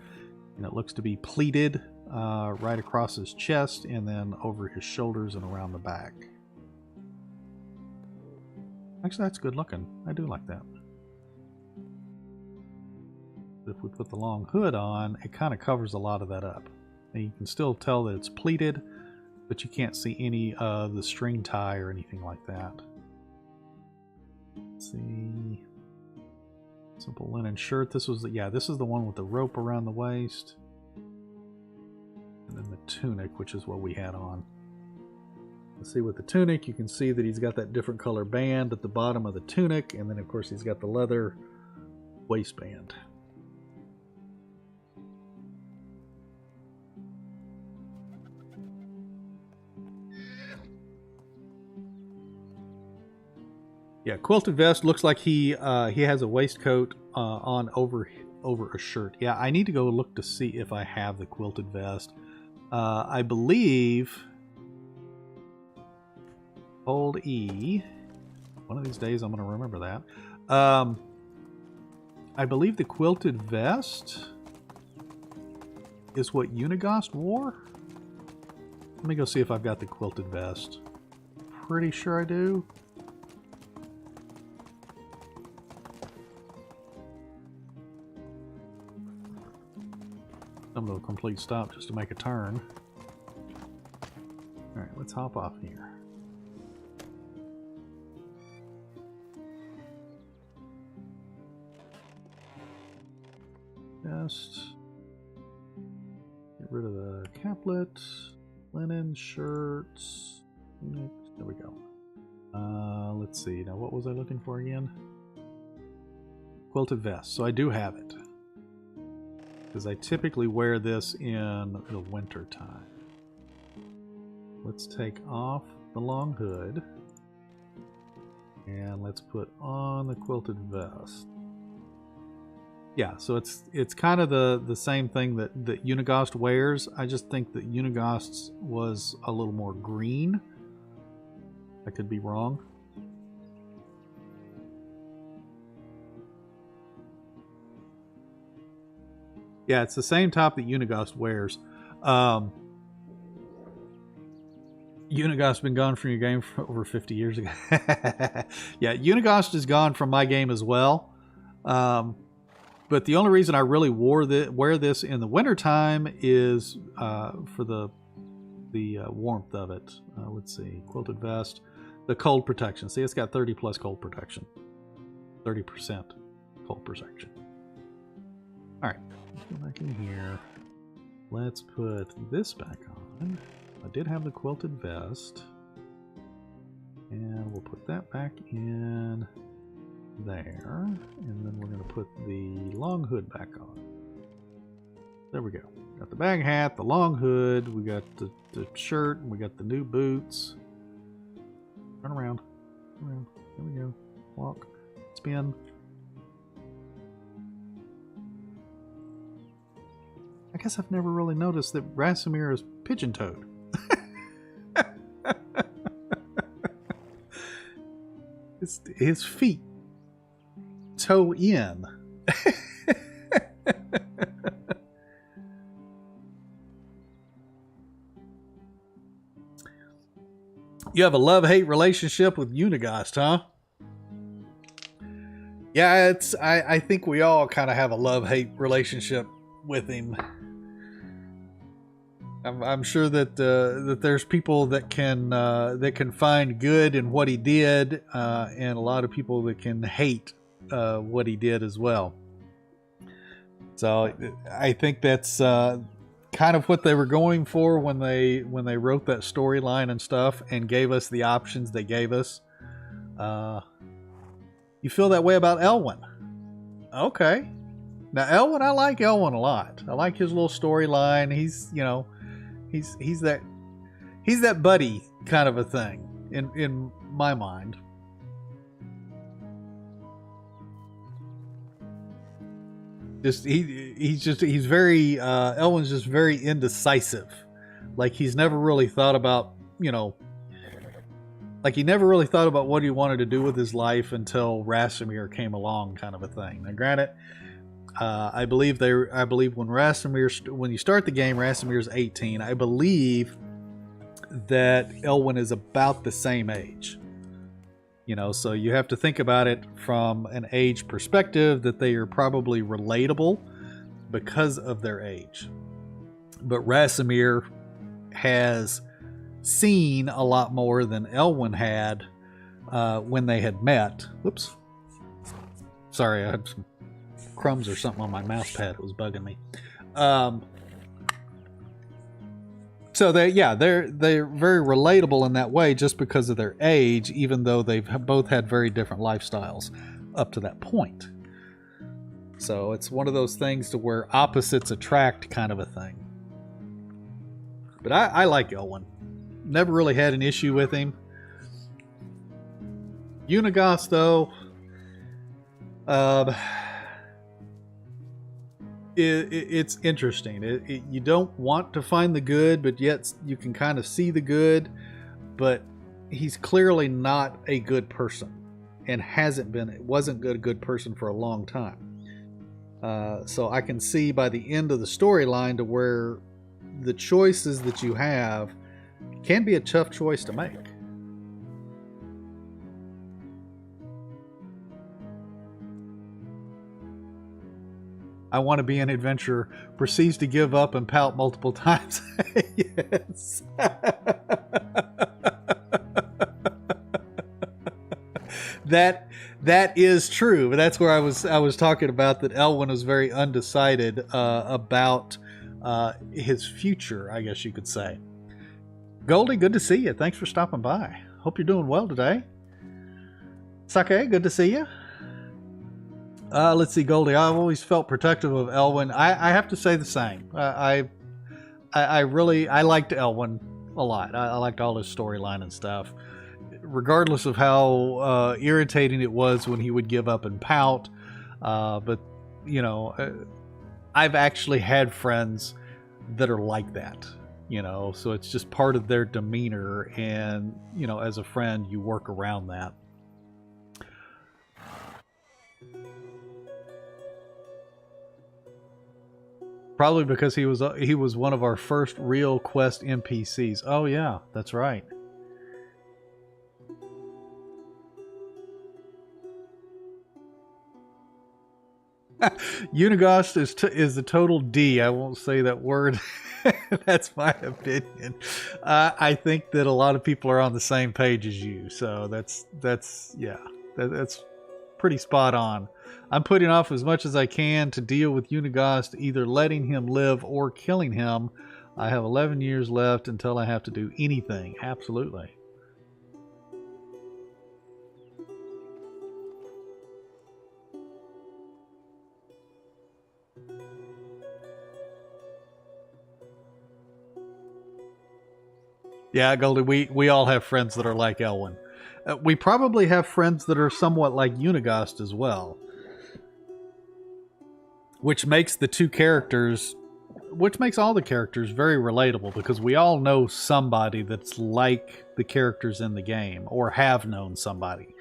And it looks to be pleated right across his chest and then over his shoulders and around the back. Actually, that's good looking. I do like that. If we put the long hood on, it kind of covers a lot of that up. And you can still tell that it's pleated, but you can't see any of the string tie or anything like that. Let's see. Simple linen shirt. This was this is the one with the rope around the waist. And then the tunic, which is what we had on. Let's see, with the tunic, you can see that he's got that different color band at the bottom of the tunic, and then of course he's got the leather waistband. Yeah, quilted vest looks like he has a waistcoat on over a shirt. Yeah, I need to go look to see if I have the quilted vest. I believe Hold E. One of these days I'm going to remember that. I believe the quilted vest is what Unigost wore. Let me go see if I've got the quilted vest. Pretty sure I do. Come to a complete stop just to make a turn. Alright, let's hop off here. Just get rid of the caplet, linen, shirts. There we go. Let's see. Now, what was I looking for again? Quilted vest. So I do have it, because I typically wear this in the winter time. Let's take off the long hood and let's put on the quilted vest. Yeah, so it's kind of the same thing that Unigost wears. I just think that Unigost's was a little more green. I could be wrong. Yeah, it's the same top that Unigost wears. Unigost's been gone from your game for over 50 years ago. Yeah, Unigost is gone from my game as well. But the only reason I really wear this in the wintertime is for the warmth of it. Let's see, quilted vest, the cold protection. See, it's got 30 plus cold protection, 30% cold protection. All right, let's go back in here. Let's put this back on. I did have the quilted vest. we'll put that back in there. And then we're going to put the long hood back on. There we go. Got the bag hat, the long hood, we got the shirt, and we got the new boots. Turn around. Turn around. There we go. Walk. Spin. I guess I've never really noticed that Rasimir is pigeon-toed. His feet toe in. You have a love-hate relationship with Unigast, huh? Yeah, I think we all kind of have a love-hate relationship with him. I'm sure that that there's people that can find good in what he did, and a lot of people that can hate what he did as well. So I think that's kind of what they were going for when they wrote that storyline and stuff and gave us the options they gave us. You feel that way about Elwyn? Okay. Now Elwyn, I like Elwyn a lot. I like his little storyline. He's, you know, he's that buddy kind of a thing in my mind. He's very Elwyn's just very indecisive. Like he's never really thought about, you know, like he never really thought about what he wanted to do with his life until Rasimir came along, kind of a thing. Now granted, I believe when you start the game, Rasimir's 18. I believe that Elwyn is about the same age. You know, so you have to think about it from an age perspective, that they are probably relatable because of their age. But Rasimir has seen a lot more than Elwyn had when they had met. Whoops. Sorry, I had some crumbs or something on my mouse pad. It was bugging me. So they're very relatable in that way just because of their age, even though they've both had very different lifestyles up to that point. So it's one of those things to where opposites attract, kind of a thing. But I like Elwyn. Never really had an issue with him. Unigast, though, it's interesting. You don't want to find the good, but yet you can kind of see the good. But he's clearly not a good person, and wasn't a good person for a long time. So I can see by the end of the storyline to where the choices that you have can be a tough choice to make. I want to be an adventurer. Proceeds to give up and pout multiple times. Yes. That is true. But that's where I was talking about that Elwyn was very undecided about his future, I guess you could say. Goldie, good to see you. Thanks for stopping by. Hope you're doing well today. Sake, good to see you. Let's see, Goldie. I've always felt protective of Elwyn. I have to say the same. I liked Elwyn a lot. I liked all his storyline and stuff, regardless of how irritating it was when he would give up and pout. But you know, I've actually had friends that are like that. You know, so it's just part of their demeanor, and you know, as a friend, you work around that. Probably because he was one of our first real quest NPCs. Oh yeah, that's right. Unigast is the total D. I won't say that word. That's my opinion. I think that a lot of people are on the same page as you. So that's pretty spot on. I'm putting off as much as I can to deal with Unigast, either letting him live or killing him. I have 11 years left until I have to do anything. Absolutely. Yeah, Goldie, we all have friends that are like Elwyn. We probably have friends that are somewhat like Unigast as well. Which makes the two characters, which makes all the characters very relatable, because we all know somebody that's like the characters in the game, or have known somebody,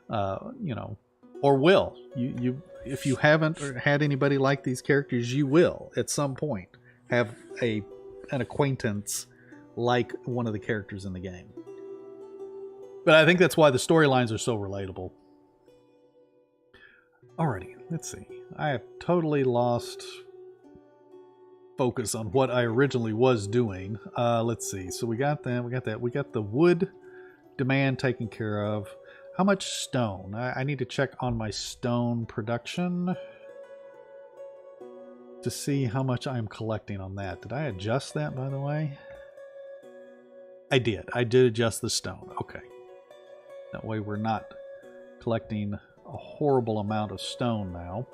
you know, or will. You if you haven't had anybody like these characters, you will at some point have an acquaintance like one of the characters in the game. But I think that's why the storylines are so relatable. Alrighty, let's see. I have totally lost focus on what I originally was doing. Let's see. So we got that. We got the wood demand taken care of. How much stone? I need to check on my stone production to see how much I'm collecting on that. Did I adjust that, by the way? I did. I did adjust the stone. Okay. That way we're not collecting a horrible amount of stone now.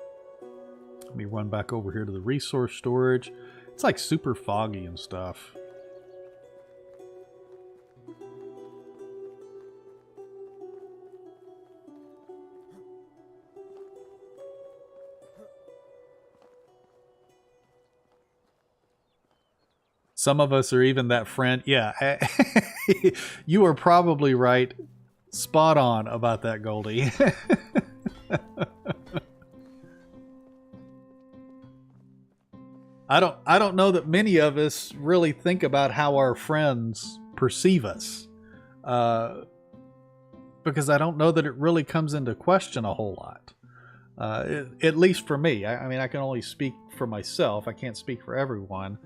Let me run back over here to the resource storage. It's like super foggy and stuff. Some of us are even that friend. Yeah, you are probably right. Spot on about that, Goldie. I don't know that many of us really think about how our friends perceive us, because I don't know that it really comes into question a whole lot. At least for me. I mean, I can only speak for myself. I can't speak for everyone.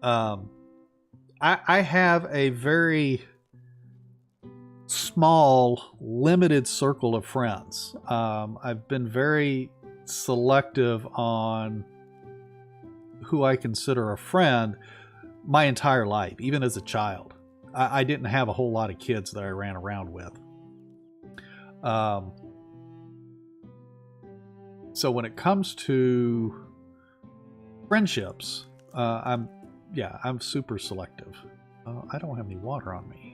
I have a very small, limited circle of friends. I've been very selective on who I consider a friend my entire life, even as a child. I didn't have a whole lot of kids that I ran around with. So when it comes to friendships, I'm super selective. I don't have any water on me.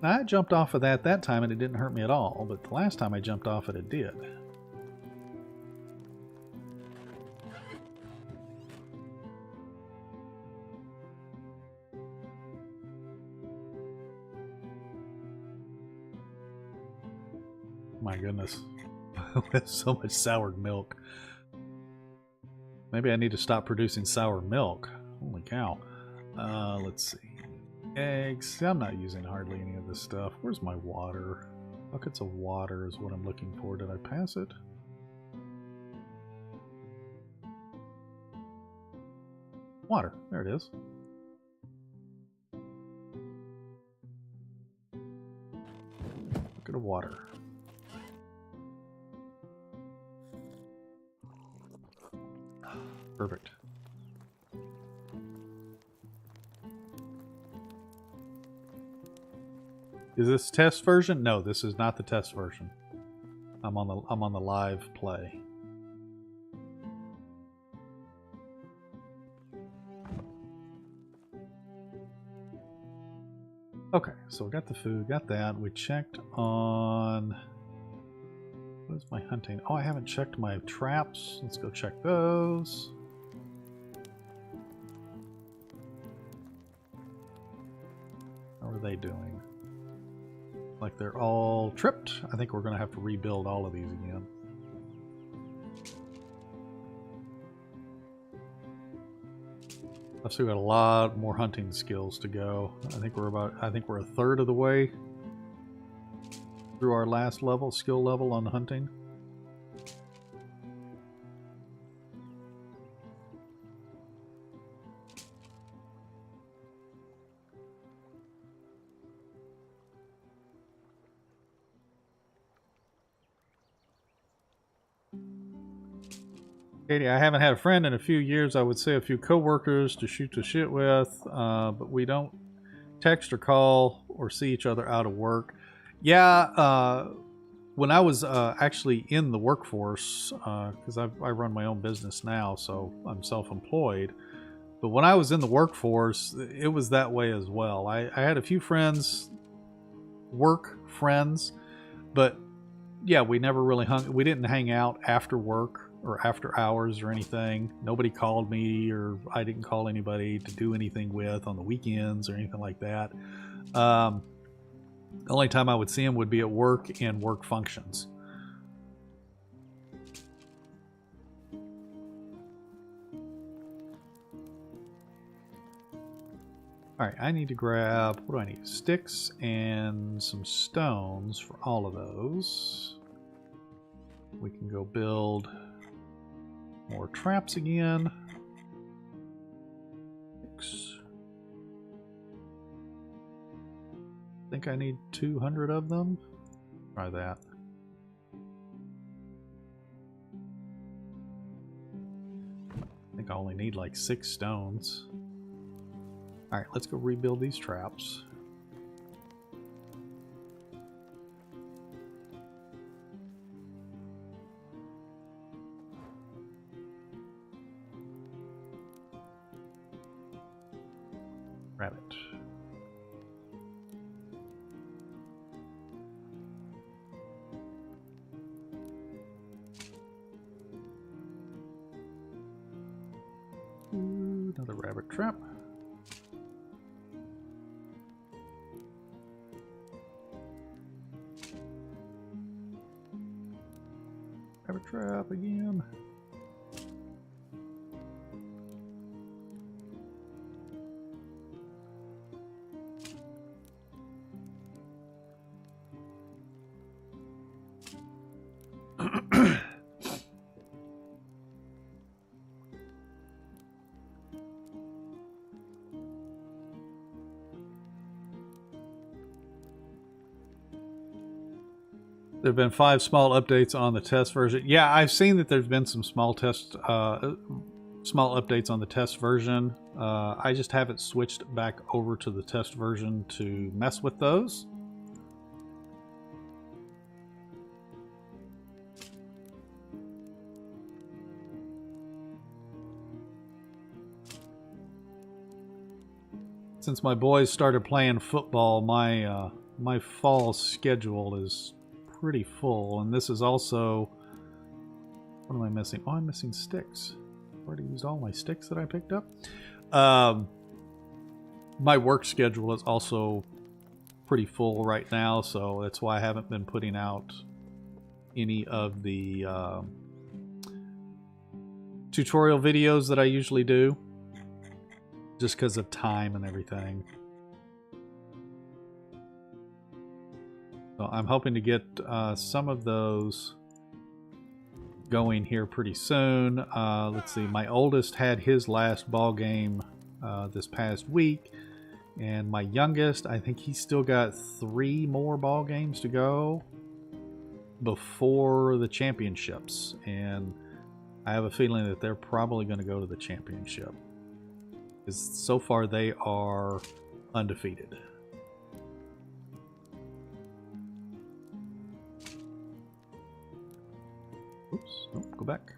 Now, I jumped off of that time and it didn't hurt me at all, but the last time I jumped off it did. My goodness. With so much soured milk. Maybe I need to stop producing sour milk. Holy cow. Let's see. Eggs. I'm not using hardly any of this stuff. Where's my water? Buckets of water is what I'm looking for. Did I pass it? Water. There it is. Bucket of water. Perfect. Is this test version? No, this is not the test version. I'm on the live play. Okay, so we got the food, got that. We checked on... What is my hunting? Oh, I haven't checked my traps. Let's go check those. How are they doing? Like they're all tripped. I think we're going to have to rebuild all of these again. I've still got a lot more hunting skills to go. I think we're a third of the way through our last level, skill level on hunting. Katie, I haven't had a friend in a few years. I would say a few coworkers to shoot the shit with, but we don't text or call or see each other out of work. Yeah, when I was actually in the workforce, because I run my own business now, so I'm self-employed. But when I was in the workforce, it was that way as well. I had a few friends, work friends, but yeah, we never really we didn't hang out after work or after hours or anything. Nobody called me, or I didn't call anybody to do anything with on the weekends or anything like that. The only time I would see them would be at work and work functions. All right, I need to grab, what do I need? Sticks and some stones for all of those. We can go build more traps again. Six. I think I need 200 of them. Try that. I think I only need like 6 stones. Alright, let's go rebuild these traps. Rabbit. Ooh, another rabbit trap. Rabbit trap again. There have been 5 small updates on the test version. Yeah, I've seen that there's been some small updates on the test version. I just haven't switched back over to the test version to mess with those. Since my boys started playing football, my fall schedule is pretty full, and this is also, what am I missing? Oh, I'm missing sticks. I've already used all my sticks that I picked up. My work schedule is also pretty full right now, so that's why I haven't been putting out any of the tutorial videos that I usually do, just because of time and everything. So I'm hoping to get some of those going here pretty soon. Let's see, my oldest had his last ball game this past week, and my youngest, I think he's still got 3 more ball games to go before the championships, and I have a feeling that they're probably going to go to the championship, because so far they are undefeated. Oops, nope, go back.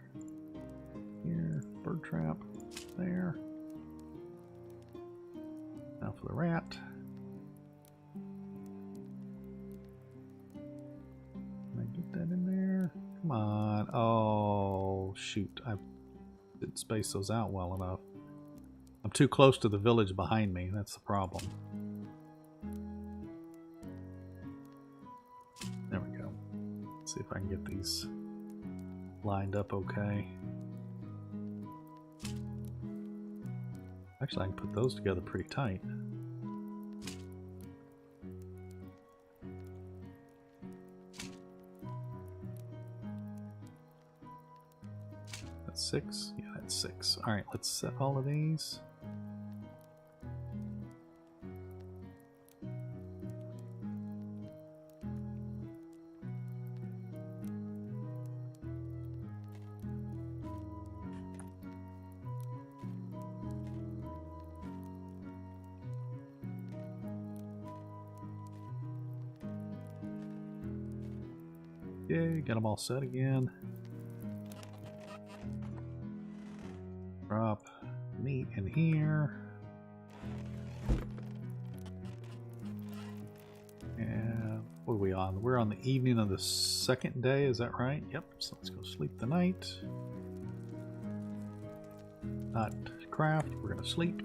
Here, bird trap, there. Now for the rat. Can I get that in there? Come on. Oh, shoot. I didn't space those out well enough. I'm too close to the village behind me. That's the problem. There we go. Let's see if I can get these lined up okay. Actually, I can put those together pretty tight. That's 6? Yeah, that's 6. Alright, let's set all of these. Okay, get them all set again. Drop meat in here. And what are we on? We're on the evening of the second day, is that right? Yep, so let's go sleep the night. Not craft, we're going to sleep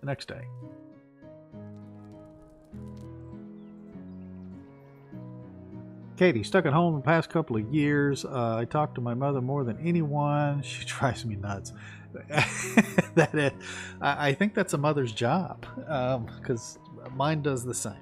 the next day. Katie, stuck at home the past couple of years. I talk to my mother more than anyone. She drives me nuts. I think that's a mother's job, because mine does the same.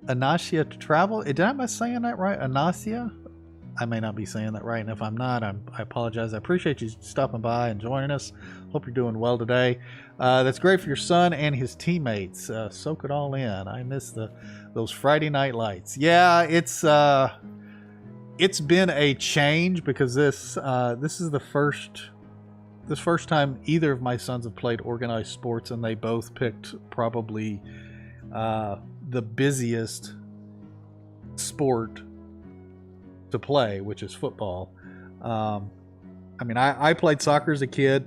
Anasia to travel? Did I be saying that right? Anasia? I may not be saying that right, and if I'm not, I apologize. I appreciate you stopping by and joining us. Hope you're doing well today. That's great for your son and his teammates. Soak it all in. I miss those Friday night lights. Yeah, it's been a change because this is the first time either of my sons have played organized sports, and they both picked probably the busiest sport to play, which is football. I mean, I played soccer as a kid.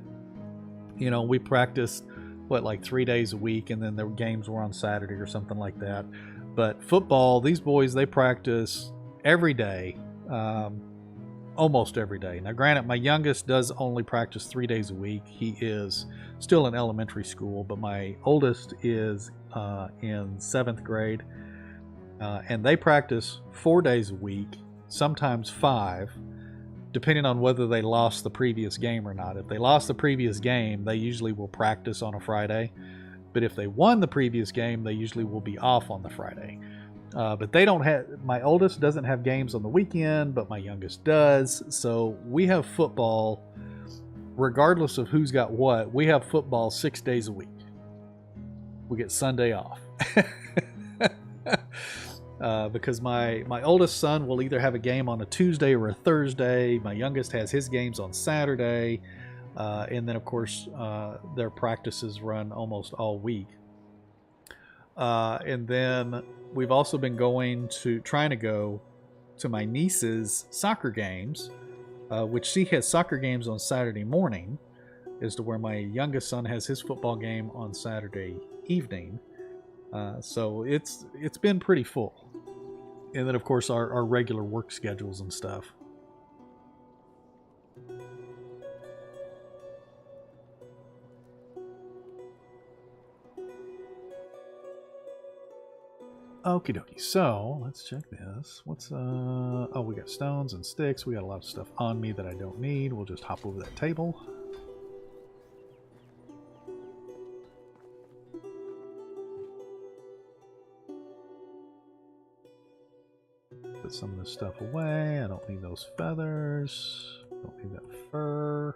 You know, we practiced like 3 days a week, and then their games were on Saturday or something like that. But football, these boys, they practice every day, almost every day. Now, granted, my youngest does only practice 3 days a week. He is still in elementary school, but my oldest is in 7th grade, and they practice 4 days a week, sometimes 5, depending on whether they lost the previous game or not. If they lost the previous game, they usually will practice on a Friday, but if they won the previous game, they usually will be off on the Friday. But they don't have, my oldest doesn't have games on the weekend, but my youngest does. So we have football, regardless of who's got what, we have football 6 days a week. We get Sunday off. Because my oldest son will either have a game on a Tuesday or a Thursday. My youngest has his games on Saturday. And then, of course, their practices run almost all week. And then we've also been trying to go to my niece's soccer games, which she has soccer games on Saturday morning, as to where my youngest son has his football game on Saturday evening. So it's been pretty full. And then, of course, our regular work schedules and stuff. Okie dokie, so let's check this. What's oh, we got stones and sticks. We got a lot of stuff on me that I don't need. We'll just hop over that table. Put some of this stuff away. I don't need those feathers. Don't need that fur.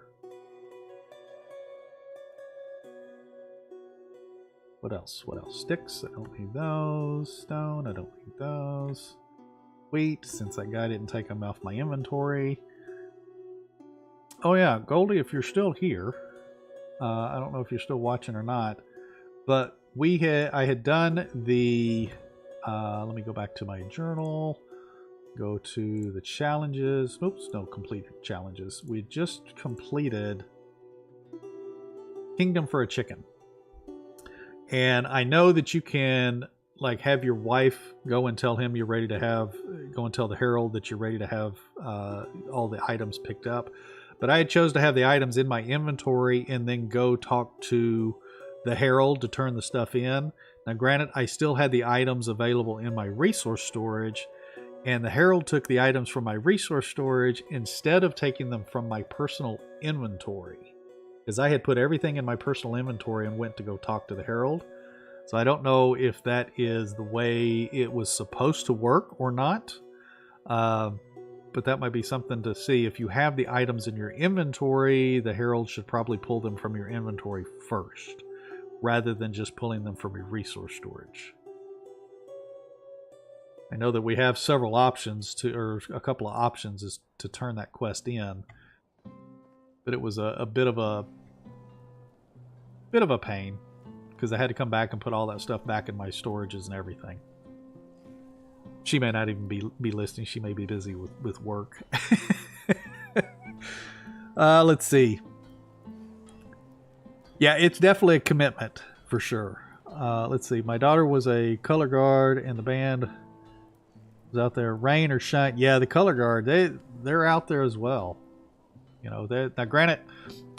What else? What else? Sticks. I don't need those. Stone. I don't need those. Wheat, since that guy didn't take them off my inventory. Oh yeah, Goldie, if you're still here, I don't know if you're still watching or not, but I had done the, let me go back to my journal, go to the challenges. Oops, no, complete challenges. We just completed Kingdom for a Chicken. And I know that you can like have your wife go and tell him you're ready to go and tell the Herald that you're ready to have all the items picked up. But I had chose to have the items in my inventory and then go talk to the Herald to turn the stuff in. Now, granted, I still had the items available in my resource storage, and the Herald took the items from my resource storage instead of taking them from my personal inventory, because I had put everything in my personal inventory and went to go talk to the Herald. So I don't know if that is the way it was supposed to work or not. But that might be something to see. If you have the items in your inventory, the Herald should probably pull them from your inventory first, rather than just pulling them from your resource storage. I know that we have several options or a couple of options is to turn that quest in. But it was a bit of a bit of a pain because I had to come back and put all that stuff back in my storages and everything. She may not even be listening. She may be busy with work. Let's see. Yeah, it's definitely a commitment for sure. Let's see. My daughter was a color guard and the band was out there. Rain or shine. Yeah, the color guard, they're out there as well. You know, now granted,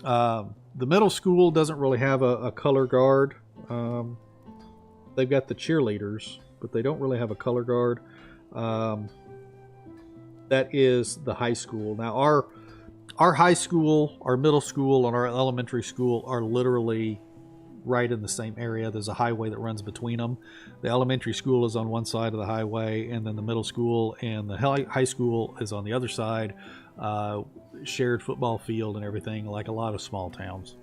the middle school doesn't really have a color guard. They've got the cheerleaders, but they don't really have a color guard. That is the high school. Now our high school, our middle school, and our elementary school are literally right in the same area. There's a highway that runs between them. The elementary school is on one side of the highway, and then the middle school and the high school is on the other side. Shared football field and everything, like a lot of small towns.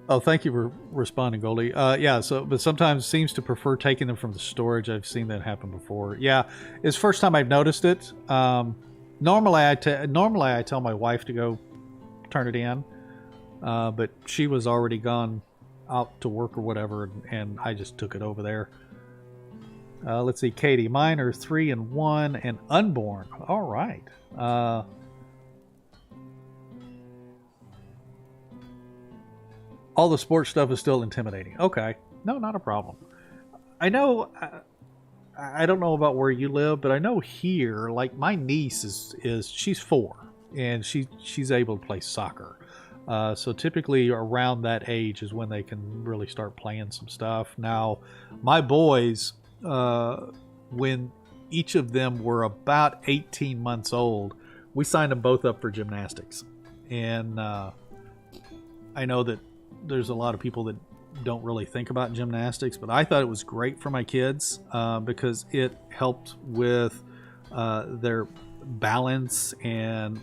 Oh, thank you for responding, Goldie. Yeah, but sometimes seems to prefer taking them from the storage. I've seen that happen before. Yeah, it's the first time I've noticed it. Normally I tell my wife to go turn it in, but she was already gone out to work or whatever, and I just took it over there. Let's see, Katie. Mine are 3 and 1 and unborn. All right. All the sports stuff is still intimidating. Okay. No, not a problem. I know, I don't know about where you live, but I know here, like my niece is she's 4 and she's able to play soccer. So typically around that age is when they can really start playing some stuff. Now, my boys, when each of them were about 18 months old, we signed them both up for gymnastics. And I know that there's a lot of people that don't really think about gymnastics, but I thought it was great for my kids because it helped with their balance and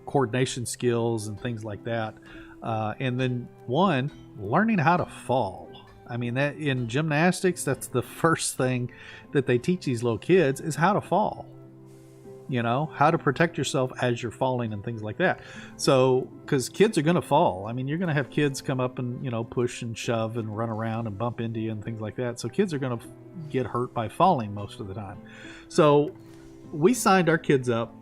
coordination skills and things like that. And then learning how to fall. I mean, that in gymnastics, that's the first thing that they teach these little kids is how to fall. You know, how to protect yourself as you're falling and things like that. So, because kids are going to fall. I mean, you're going to have kids come up and, push and shove and run around and bump into you and things like that. So kids are going to get hurt by falling most of the time. So we signed our kids up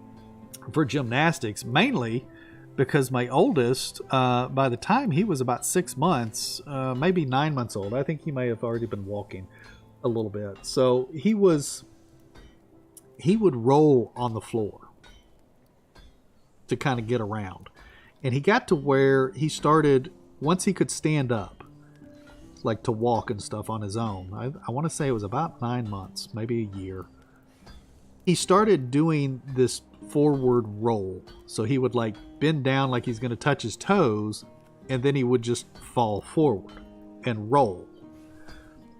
for gymnastics mainly because my oldest, by the time he was about 6 months, maybe 9 months old, I think he may have already been walking a little bit. So he would roll on the floor to kind of get around. And he got to where he started, once he could stand up, like to walk and stuff on his own. I want to say it was about 9 months, maybe a year. He started doing this forward roll. So he would like bend down like he's going to touch his toes, and then he would just fall forward and roll.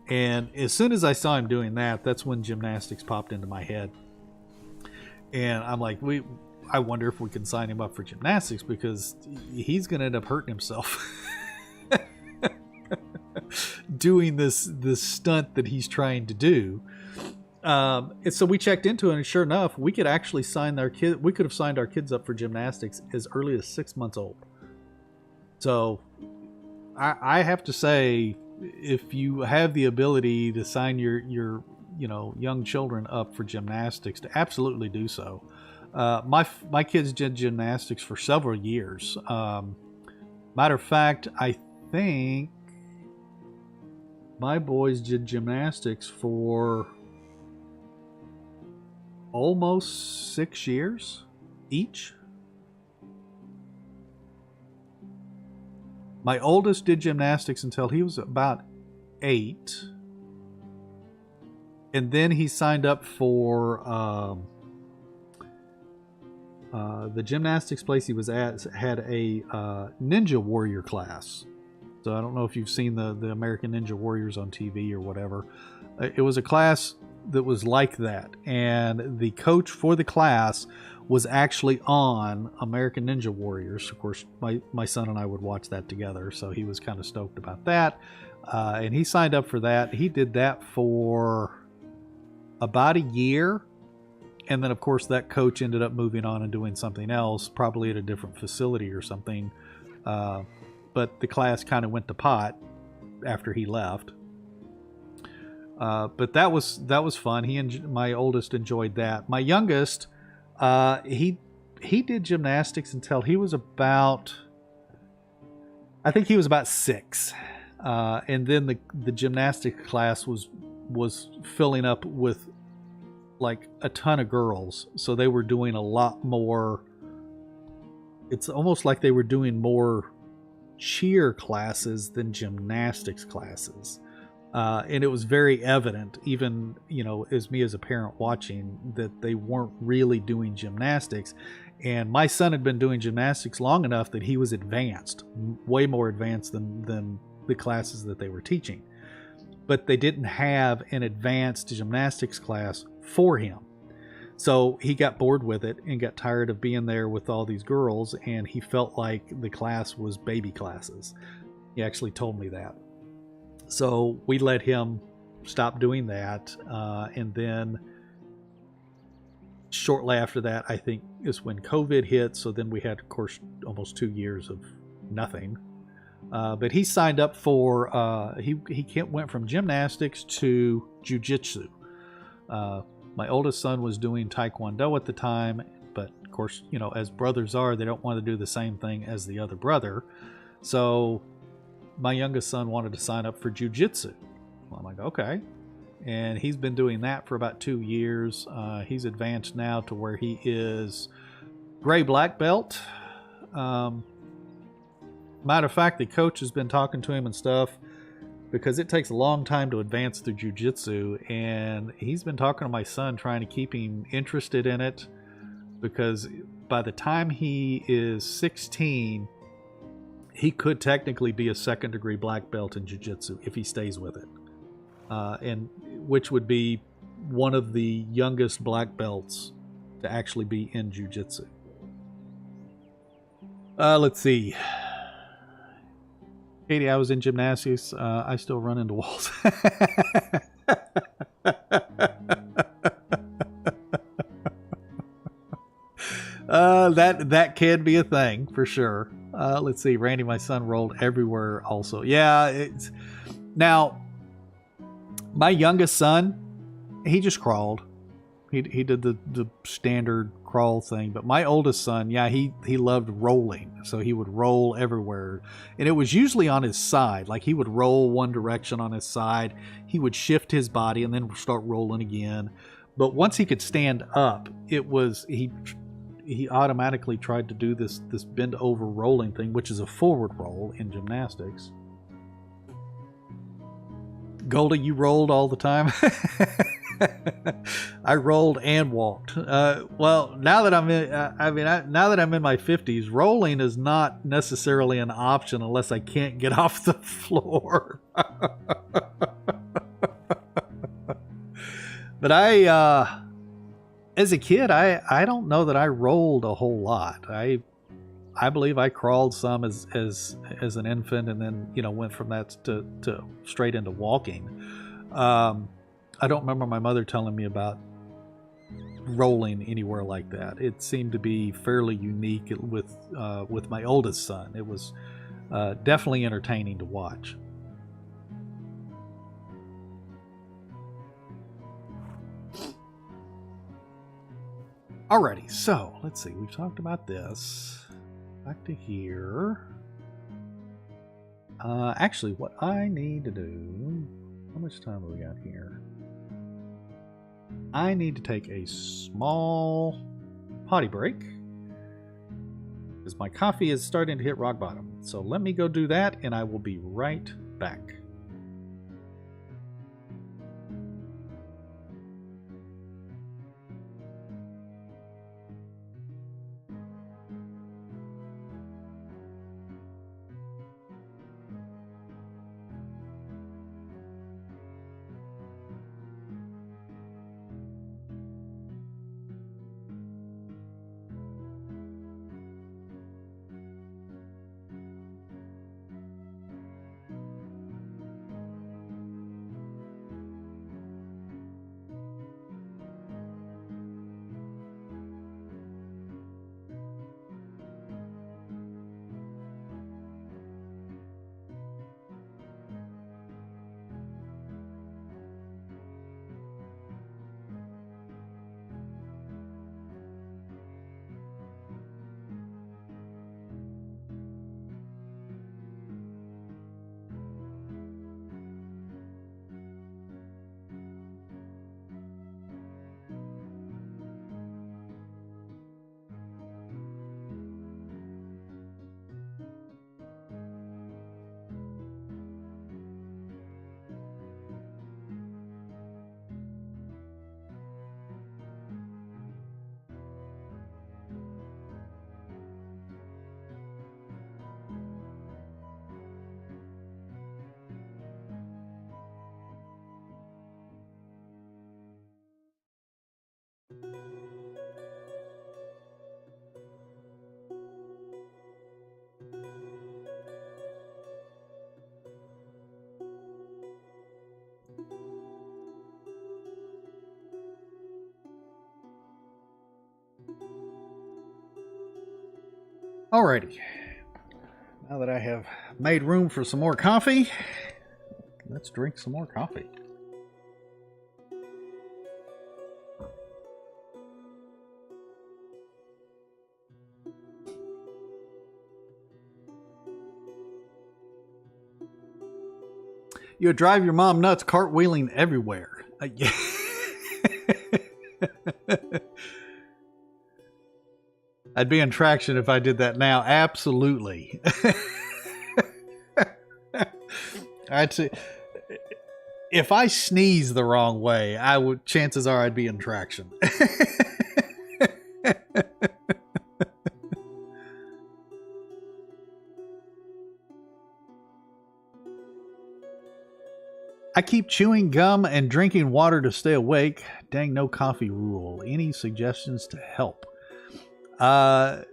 And as soon as I saw him doing that, that's when gymnastics popped into my head. And I'm like, I wonder if we can sign him up for gymnastics because he's going to end up hurting himself doing this stunt that he's trying to do. And so we checked into it, and sure enough, we could actually we could have signed our kids up for gymnastics as early as 6 months old. So I have to say, if you have the ability to sign your young children up for gymnastics, to absolutely do so. My kids did gymnastics for several years. Matter of fact, I think my boys did gymnastics for almost 6 years each. My oldest did gymnastics until he was about 8. And then he signed up for the gymnastics place he was at had a Ninja Warrior class. So I don't know if you've seen the American Ninja Warriors on TV or whatever. It was a class that was like that. And the coach for the class was actually on American Ninja Warriors. Of course, my son and I would watch that together. So he was kind of stoked about that. And he signed up for that. He did that for about a year. And then, of course, that coach ended up moving on and doing something else, probably at a different facility or something. But the class kind of went to pot after he left. But that was fun. My oldest enjoyed that. My youngest, he did gymnastics until he was about, I think he was about 6. And then the gymnastics class was filling up with like a ton of girls. So they were doing a lot more. It's almost like they were doing more cheer classes than gymnastics classes. And it was very evident, even, as me as a parent watching, that they weren't really doing gymnastics. And my son had been doing gymnastics long enough that he was advanced, way more advanced than the classes that they were teaching. But they didn't have an advanced gymnastics class for him. So he got bored with it and got tired of being there with all these girls, and he felt like the class was baby classes. He actually told me that. So we let him stop doing that. And then shortly after that, I think, is when COVID hit. So then we had, of course, almost 2 years of nothing. But he signed up for, he went from gymnastics to jiu-jitsu. My oldest son was doing taekwondo at the time, but of course, as brothers are, they don't want to do the same thing as the other brother. So my youngest son wanted to sign up for jiu-jitsu. Well, I'm like, okay. And he's been doing that for about 2 years. He's advanced now to where he is gray black belt. Matter of fact, the coach has been talking to him and stuff, because it takes a long time to advance through jiu-jitsu, and he's been talking to my son, trying to keep him interested in it, because by the time he is 16, he could technically be a second-degree black belt in jiu-jitsu if he stays with it, and which would be one of the youngest black belts to actually be in jiu-jitsu. Let's see. Katie, I was in gymnastics. I still run into walls. That can be a thing for sure. Let's see. Randy, my son, rolled everywhere also. Yeah. Now, my youngest son, he just crawled. He did the standard crawl thing. But my oldest son, yeah, he loved rolling. So he would roll everywhere. And it was usually on his side. Like he would roll one direction on his side. He would shift his body and then start rolling again. But once he could stand up, it was he automatically tried to do this bend over rolling thing, which is a forward roll in gymnastics. Golda, you rolled all the time. I rolled and walked. Well, now that I'm in, now that I'm in my 50s, rolling is not necessarily an option unless I can't get off the floor. But as a kid, I don't know that I rolled a whole lot. I believe I crawled some as an infant, and then went from that to straight into walking. I don't remember my mother telling me about rolling anywhere like that. It seemed to be fairly unique with my oldest son. It was definitely entertaining to watch. Alrighty, so let's see. We've talked about this. Back to here. Actually, what I need to do... How much time have we got here? I need to take a small potty break, because my coffee is starting to hit rock bottom. So let me go do that, and I will be right back. Alrighty. Now that I have made room for some more coffee, let's drink some more coffee. You would drive your mom nuts cartwheeling everywhere. Yeah. I'd be in traction if I did that now. Absolutely. I'd say if I sneeze the wrong way, chances are I'd be in traction. I keep chewing gum and drinking water to stay awake. Dang, no coffee rule. Any suggestions to help? No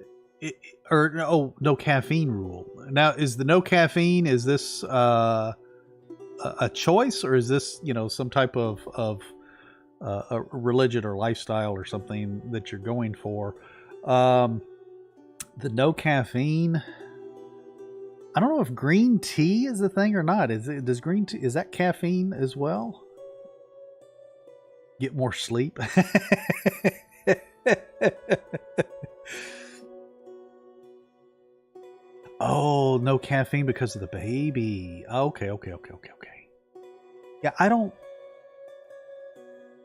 caffeine rule. Now, is the no caffeine, is this a choice, or is this, some type of a religion or lifestyle or something that you're going for? The no caffeine, I don't know if green tea is a thing or not. Does green tea, is that caffeine as well? Get more sleep. Oh, no caffeine because of the baby. Okay. Yeah, I don't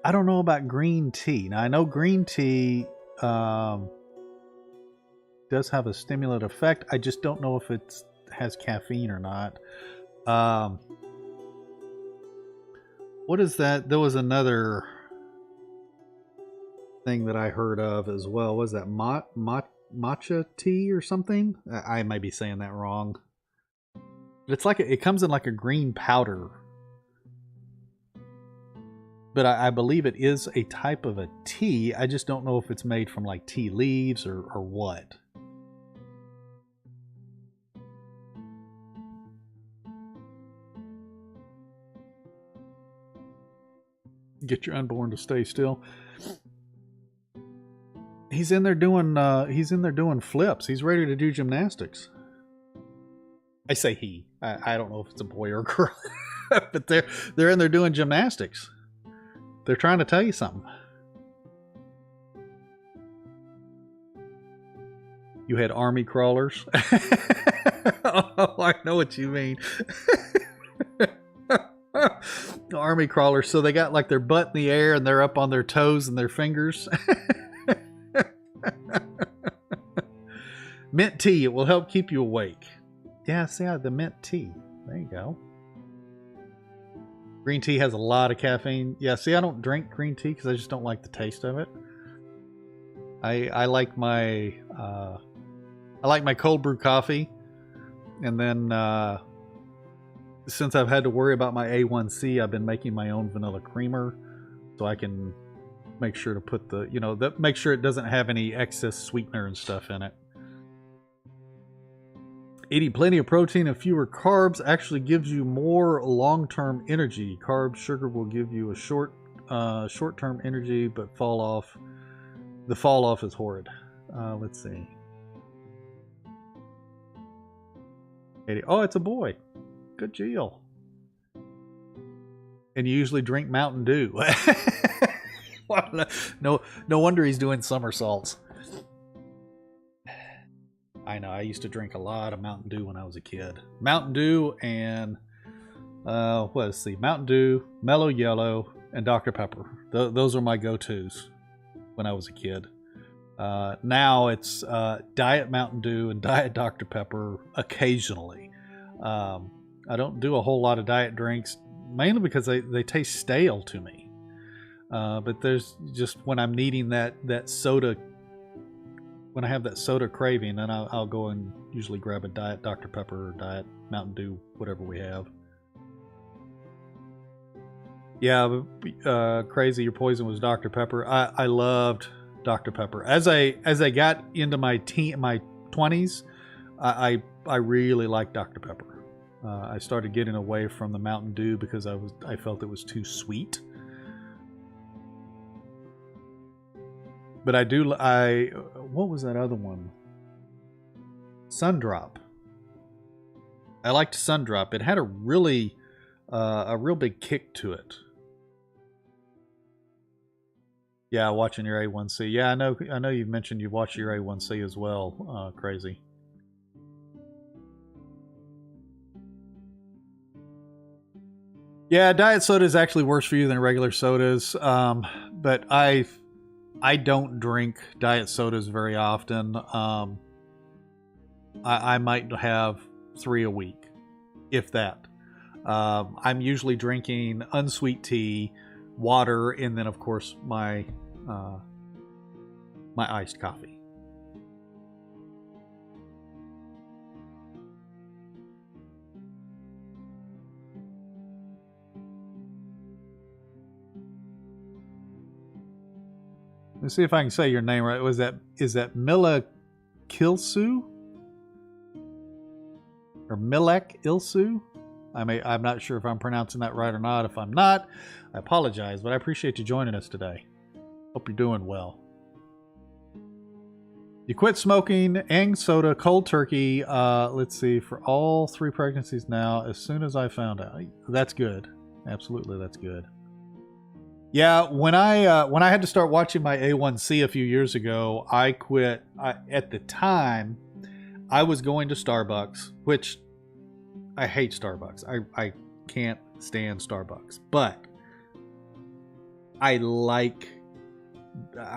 know about green tea. Now I know green tea does have a stimulant effect. I just don't know if it has caffeine or not. What is that? There was another thing that I heard of as well. Was that matcha tea or something? I might be saying that wrong. But it's like it comes in like a green powder. But I believe it is a type of a tea. I just don't know if it's made from like tea leaves or what. Get your unborn to stay still. He's in there doing flips. He's ready to do gymnastics. I say he. I don't know if it's a boy or a girl. But they're in there doing gymnastics. They're trying to tell you something. You had army crawlers. Oh, I know what you mean. Army crawlers. So they got like their butt in the air and they're up on their toes and their fingers. Mint tea. It will help keep you awake. Yeah, see, the mint tea. There you go. Green tea has a lot of caffeine. Yeah, see, I don't drink green tea because I just don't like the taste of it. I like my cold brew coffee, and then since I've had to worry about my A1C, I've been making my own vanilla creamer, so I can make sure to put make sure it doesn't have any excess sweetener and stuff in it. Eating plenty of protein and fewer carbs actually gives you more long-term energy. Carbs, sugar will give you a short-term energy, but fall off. The fall off is horrid. Let's see. Oh, it's a boy. Good deal. And you usually drink Mountain Dew. No wonder he's doing somersaults. I know, I used to drink a lot of Mountain Dew when I was a kid. Mountain Dew and, let's see, Mountain Dew, Mellow Yellow, and Dr. Pepper. Those are my go-tos when I was a kid. Now it's Diet Mountain Dew and Diet Dr. Pepper occasionally. I don't do a whole lot of diet drinks, mainly because they taste stale to me. But there's just when I'm needing that soda. When I have that soda craving, then I'll go and usually grab a Diet Dr. Pepper or Diet Mountain Dew, whatever we have. Yeah, crazy. Your poison was Dr. Pepper. I loved Dr. Pepper. As I got into my 20s, I really liked Dr. Pepper. I started getting away from the Mountain Dew because I felt it was too sweet. But what was that other one? Sundrop. I liked Sundrop. It had a real big kick to it. Yeah, watching your A1C. Yeah, I know you've mentioned you've watched your A1C as well. Crazy. Yeah, diet soda is actually worse for you than regular sodas. But I don't drink diet sodas very often. I might have 3 a week, if that. I'm usually drinking unsweet tea, water, and then of course my iced coffee. Let's see if I can say your name right. Is that Mila Kilsu? Or Milek Ilsu? I'm not sure if I'm pronouncing that right or not. If I'm not, I apologize, but I appreciate you joining us today. Hope you're doing well. You quit smoking, and soda, cold turkey. Let's see, for all 3 pregnancies now, as soon as I found out. That's good. Absolutely, that's good. Yeah, when I had to start watching my A1C a few years ago, I quit. At the time, I was going to Starbucks, which I hate Starbucks. I can't stand Starbucks, but I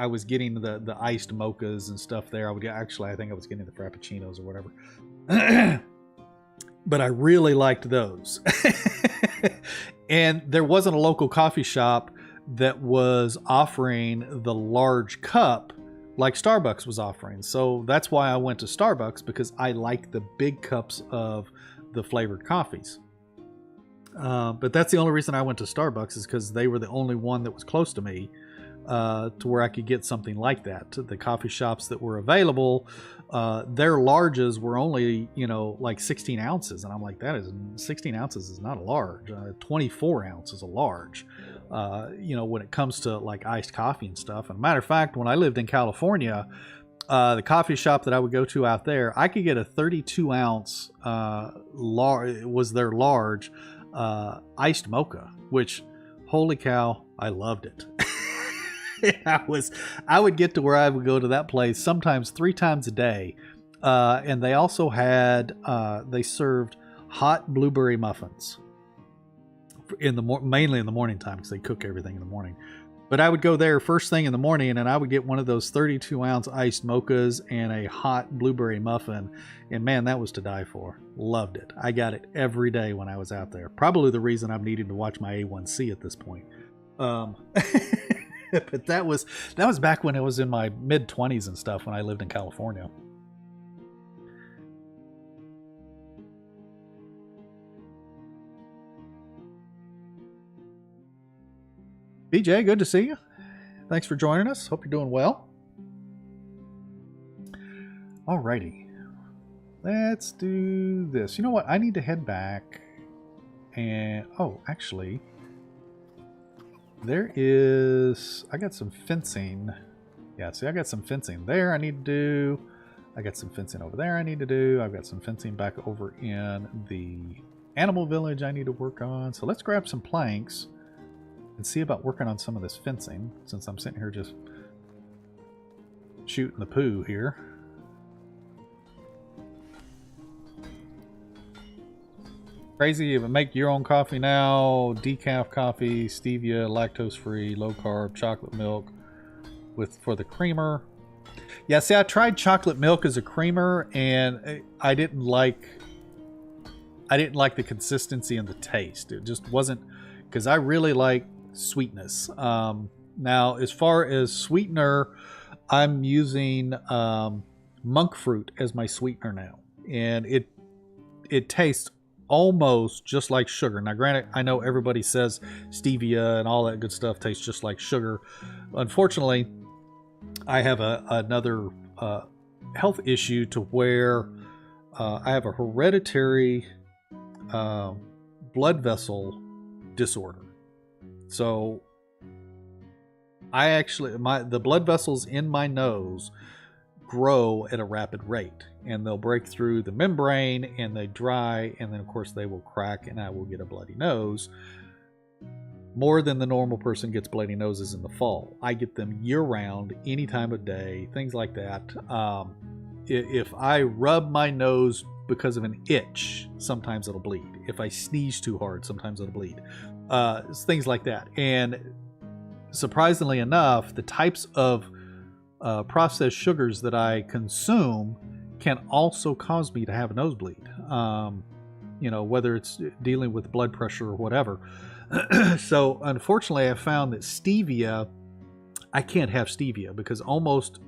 was getting the iced mochas and stuff there. I think I was getting the frappuccinos or whatever. But I really liked those. And there wasn't a local coffee shop that was offering the large cup like Starbucks was offering. So that's why I went to Starbucks, because I like the big cups of the flavored coffees. But that's the only reason I went to Starbucks, is because they were the only one that was close to me to where I could get something like that. The coffee shops that were available, their larges were only, like 16 ounces. And I'm like, 16 ounces is not a large. 24 ounces is a large. When it comes to like iced coffee and stuff. And matter of fact, when I lived in California, the coffee shop that I would go to out there, I could get a 32 ounce was their large iced mocha, which, holy cow, I loved it. I would get to where I would go to that place sometimes 3 times a day, and they also had they served hot blueberry muffins mainly in the morning time, because they cook everything in the morning. But I would go there first thing in the morning, and I would get one of those 32 ounce iced mochas and a hot blueberry muffin, and man, that was to die for. Loved it. I got it every day when I was out there. Probably the reason I'm needing to watch my A1C at this point. But that was back when it was in my mid-20s and stuff, when I lived in California. BJ, good to see you. Thanks for joining us. Hope you're doing well. Alrighty. Let's do this. You know what? I need to head back and... Oh, actually... I got some fencing. Yeah, see, I got some fencing there I need to do. I got some fencing over there I need to do. I've got some fencing back over in the animal village I need to work on. So let's grab some planks and see about working on some of this fencing, since I'm sitting here just shooting the poo here. Crazy, you make your own coffee now, decaf coffee, stevia, lactose-free, low-carb, chocolate milk for the creamer. Yeah, see, I tried chocolate milk as a creamer, and I didn't like the consistency and the taste. It just wasn't, because I really like sweetness. Now, as far as sweetener, I'm using monk fruit as my sweetener now, and it tastes almost just like sugar. Now, granted, I know everybody says stevia and all that good stuff tastes just like sugar. Unfortunately, I have another health issue to where I have a hereditary blood vessel disorder. So I actually, the blood vessels in my nose grow at a rapid rate, and they'll break through the membrane and they dry, and then of course they will crack and I will get a bloody nose. More than the normal person gets bloody noses in the fall. I get them year-round, any time of day, things like that. If I rub my nose because of an itch, sometimes it'll bleed. If I sneeze too hard, sometimes it'll bleed. Things like that. And surprisingly enough, the types of processed sugars that I consume can also cause me to have a nosebleed. Whether it's dealing with blood pressure or whatever. So unfortunately, I found that stevia, I can't have stevia because almost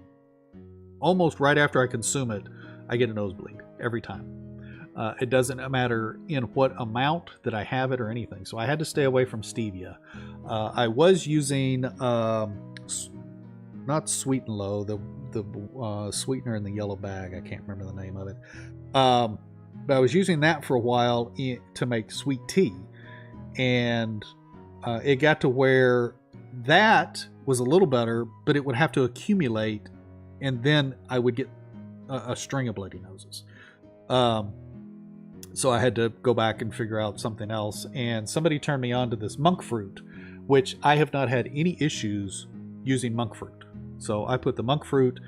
right after I consume it, I get a nosebleed every time. It doesn't matter in what amount that I have it or anything. So I had to stay away from stevia. I was using not Sweet and Low, the sweetener in the yellow bag. I can't remember the name of it. But I was using that for a while to make sweet tea. And it got to where that was a little better, but it would have to accumulate, and then I would get a string of bloody noses. So I had to go back and figure out something else. And somebody turned me on to this monk fruit, which I have not had any issues using monk fruit. So I put the monk fruit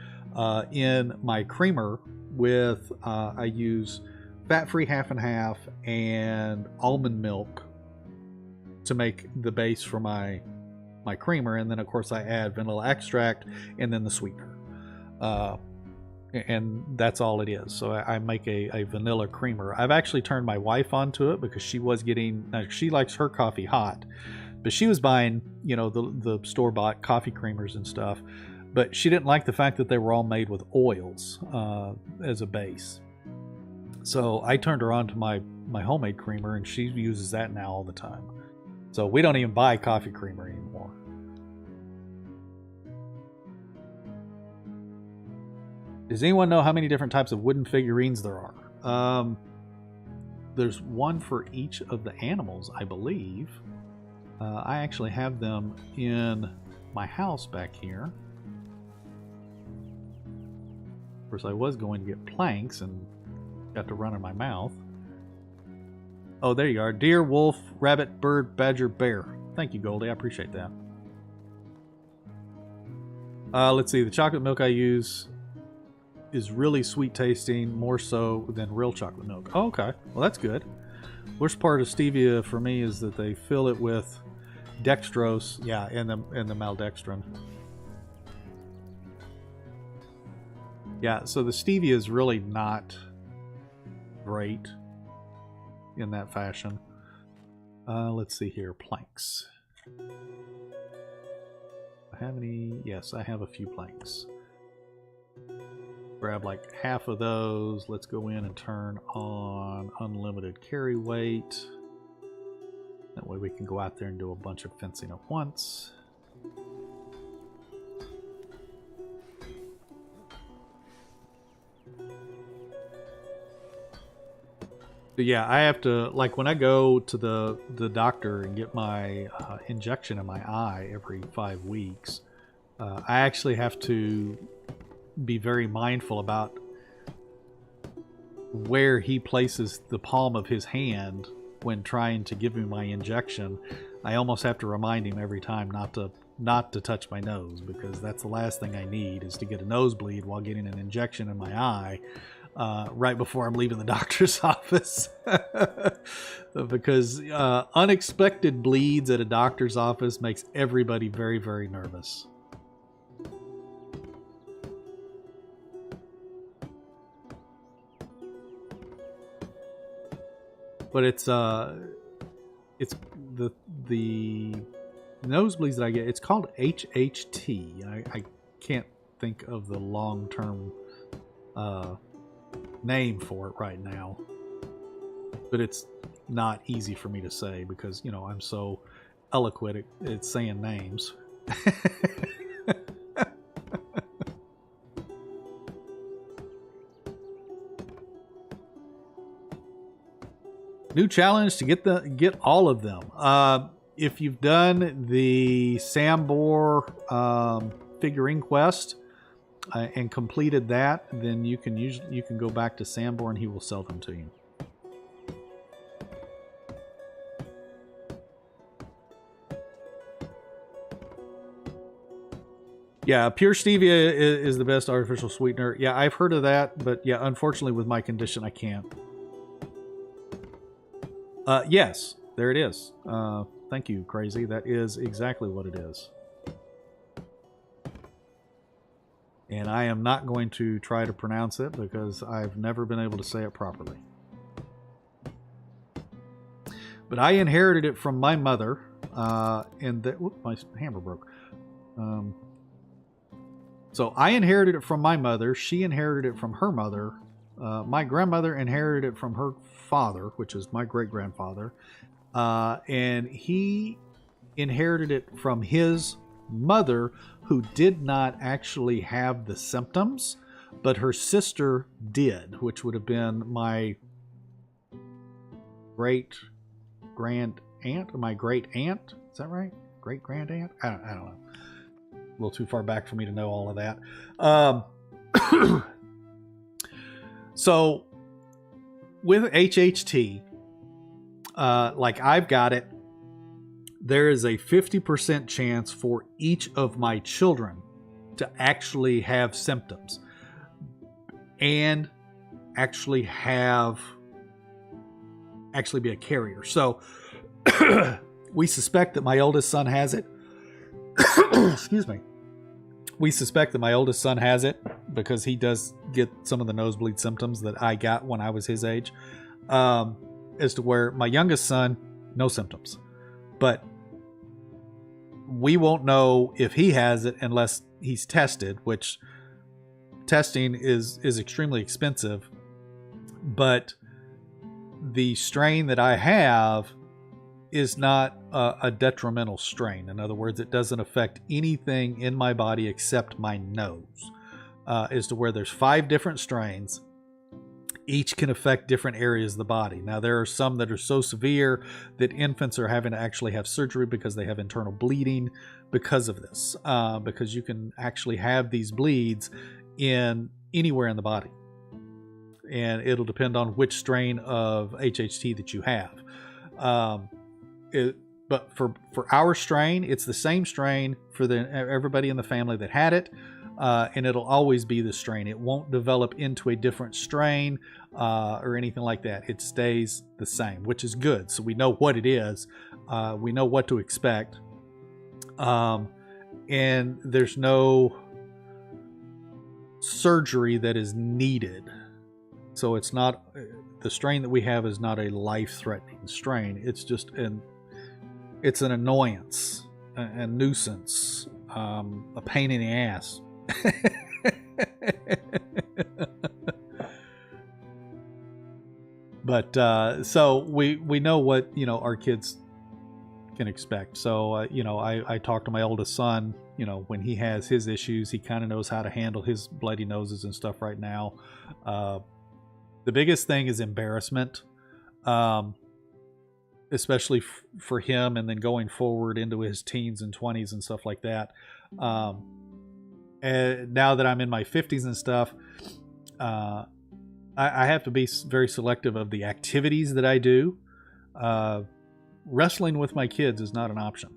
in my creamer with, I use fat-free half and half and almond milk to make the base for my creamer, and then of course I add vanilla extract and then the sweetener, and that's all it is. So I make a vanilla creamer. I've actually turned my wife onto it because she was getting, she likes her coffee hot, but she was buying the store-bought coffee creamers and stuff, but she didn't like the fact that they were all made with oils as a base. So I turned her on to my homemade creamer, and she uses that now all the time. So we don't even buy coffee creamer anymore. Does anyone know how many different types of wooden figurines there are? There's one for each of the animals, I believe. I actually have them in my house back here. Of course, I was going to get planks and got to run in my mouth. Oh, there you are. Deer, wolf, rabbit, bird, badger, bear. Thank you, Goldie. I appreciate that. Let's see. The chocolate milk I use is really sweet tasting, more so than real chocolate milk. Oh, okay. Well, that's good. Worst part of stevia for me is that they fill it with dextrose, yeah, and the maltodextrin. Yeah, so the stevia is really not great in that fashion. Let's see here. Planks. I have any? Yes, I have a few planks. Grab like half of those. Let's go in and turn on unlimited carry weight. That way we can go out there and do a bunch of fencing at once. But yeah, I have to, like when I go to the doctor and get my injection in my eye every 5 weeks, I actually have to be very mindful about where he places the palm of his hand when trying to give me my injection. I almost have to remind him every time not to touch my nose, because that's the last thing I need, is to get a nosebleed while getting an injection in my eye right before I'm leaving the doctor's office. Because unexpected bleeds at a doctor's office makes everybody very, very nervous. But it's the nosebleeds that I get, it's called HHT. I can't think of the long-term name for it right now, but it's not easy for me to say because, you know, I'm so eloquent at saying names. New challenge to get all of them. If you've done the Sambor figurine quest, and completed that, then you can go back to Sanborn. He will sell them to you. Yeah, pure stevia is the best artificial sweetener. Yeah, I've heard of that, but yeah, unfortunately with my condition, I can't. Yes, there it is. Thank you, Crazy. That is exactly what it is. And I am not going to try to pronounce it because I've never been able to say it properly. But I inherited it from my mother, and that, whoop, my hammer broke. So I inherited it from my mother. She inherited it from her mother. My grandmother inherited it from her father, which is my great-grandfather. And he inherited it from his mother, who did not actually have the symptoms, but her sister did, which would have been my great-grand aunt, or my great aunt. Is that right? Great-grand aunt? I don't know. A little too far back for me to know all of that. So with HHT, like I've got it, there is a 50% chance for each of my children to actually have symptoms and actually be a carrier. So we suspect that my oldest son has it. Excuse me. We suspect that my oldest son has it because he does get some of the nosebleed symptoms that I got when I was his age. As to where my youngest son, no symptoms. But we won't know if he has it unless he's tested, which testing is extremely expensive. But the strain that I have is not a detrimental strain. In other words, it doesn't affect anything in my body except my nose. As to where there's 5 different strains, each can affect different areas of the body. Now, there are some that are so severe that infants are having to actually have surgery because they have internal bleeding because of this. Because you can actually have these bleeds in anywhere in the body. And it'll depend on which strain of HHT that you have. But for our strain, it's the same strain for everybody in the family that had it. And it'll always be the strain. It won't develop into a different strain or anything like that. It stays the same, which is good. So we know what it is. We know what to expect. And there's no surgery that is needed. So it's not, the strain that we have is not a life-threatening strain. It's just it's an annoyance, a nuisance, a pain in the ass. But so we know what our kids can expect. So I talked to my oldest son. When he has his issues, he kind of knows how to handle his bloody noses and stuff right now. The biggest thing is embarrassment, especially for him, and then going forward into his teens and 20s and stuff like that. And now that I'm in my 50s and stuff, I have to be very selective of the activities that I do. Wrestling with my kids is not an option.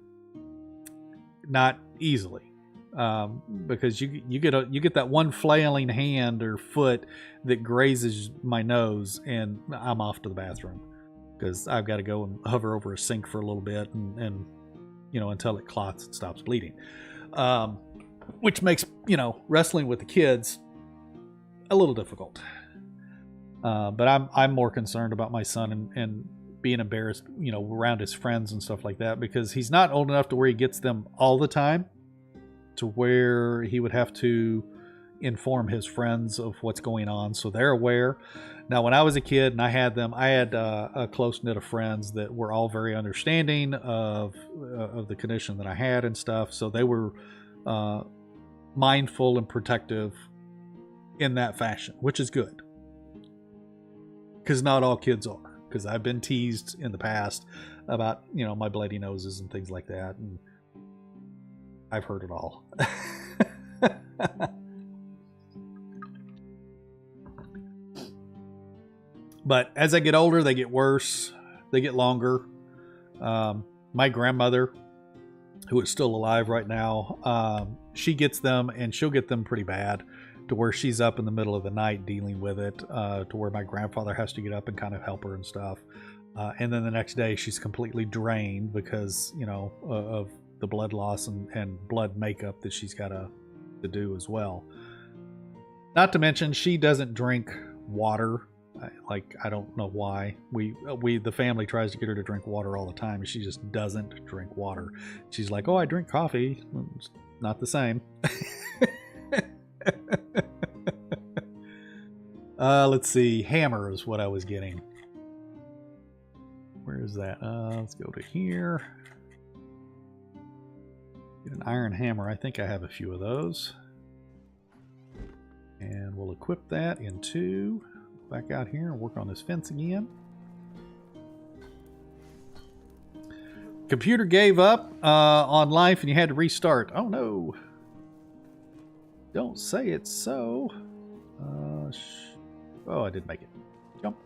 Not easily. Because you get that one flailing hand or foot that grazes my nose, and I'm off to the bathroom because I've got to go and hover over a sink for a little bit and until it clots and stops bleeding. Which makes wrestling with the kids a little difficult. But I'm more concerned about my son and being embarrassed, around his friends and stuff like that, because he's not old enough to where he gets them all the time, to where he would have to inform his friends of what's going on so they're aware. Now, when I was a kid and I had a close knit of friends that were all very understanding of the condition that I had and stuff. So they were mindful and protective in that fashion, which is good. Because not all kids are. Because I've been teased in the past about, my bloody noses and things like that. And I've heard it all. But as I get older, they get worse. They get longer. My grandmother, who is still alive right now, she gets them, and she'll get them pretty bad, to where she's up in the middle of the night dealing with it, to where my grandfather has to get up and kind of help her and stuff. And then the next day she's completely drained because, you know, of the blood loss and blood makeup that she's got to do as well. Not to mention, she doesn't drink water. Like, I don't know why. The family tries to get her to drink water all the time, and she just doesn't drink water. She's like, oh, I drink coffee. It's not the same. Let's see. Hammer is what I was getting. Where is that? Let's go to here. Get an iron hammer. I think I have a few of those. And we'll equip that into... Back out here and work on this fence again. Computer gave up on life and you had to restart. Oh no. Don't say it's so. Oh, I did make it. Jump.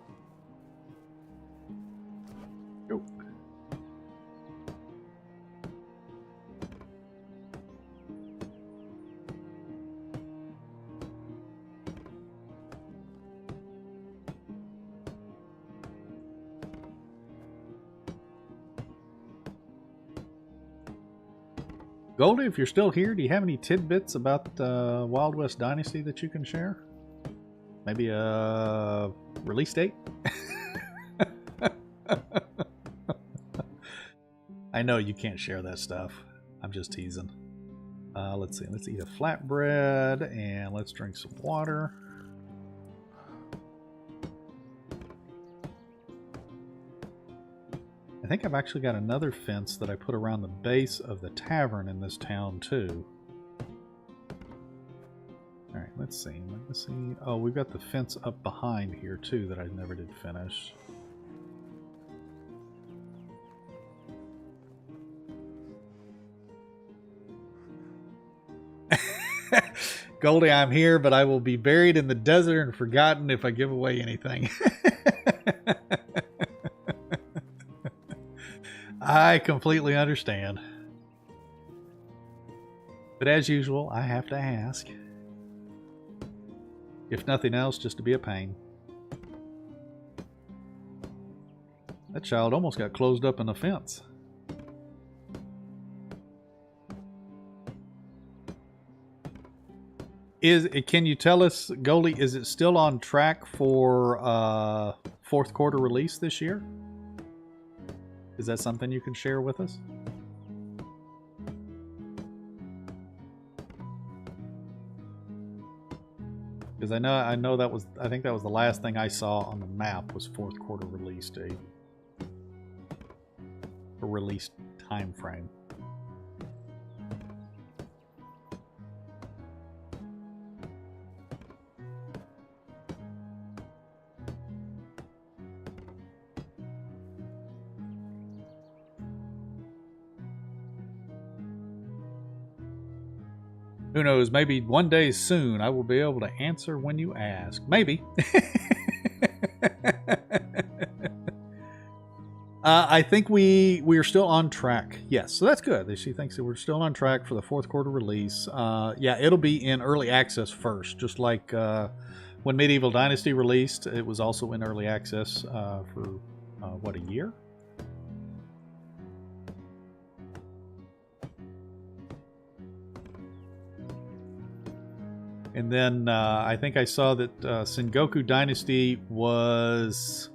Go. Goldie, if you're still here, do you have any tidbits about Wild West Dynasty that you can share? Maybe a release date? I know you can't share that stuff. I'm just teasing. Let's see. Let's eat a flatbread and let's drink some water. I think I've actually got another fence that I put around the base of the tavern in this town too. Alright, let's see. Let's see. Oh, we've got the fence up behind here too that I never did finish. Goldie, I'm here, but I will be buried in the desert and forgotten if I give away anything. I completely understand. But as usual, I have to ask. If nothing else, just to be a pain. That child almost got closed up in a fence. Can you tell us, Goldie, is it still on track for fourth quarter release this year? Is that something you can share with us? Because I know that was, I think that was the last thing I saw on the map was fourth quarter release date. Or release time frame. Who knows, maybe one day soon I will be able to answer when you ask. Maybe. I think we are still on track. Yes, so that's good. She thinks that we're still on track for the fourth quarter release. Yeah, it'll be in early access first, just like when Medieval Dynasty released. It was also in early access for, what, a year? And then I think I saw that Sengoku Dynasty was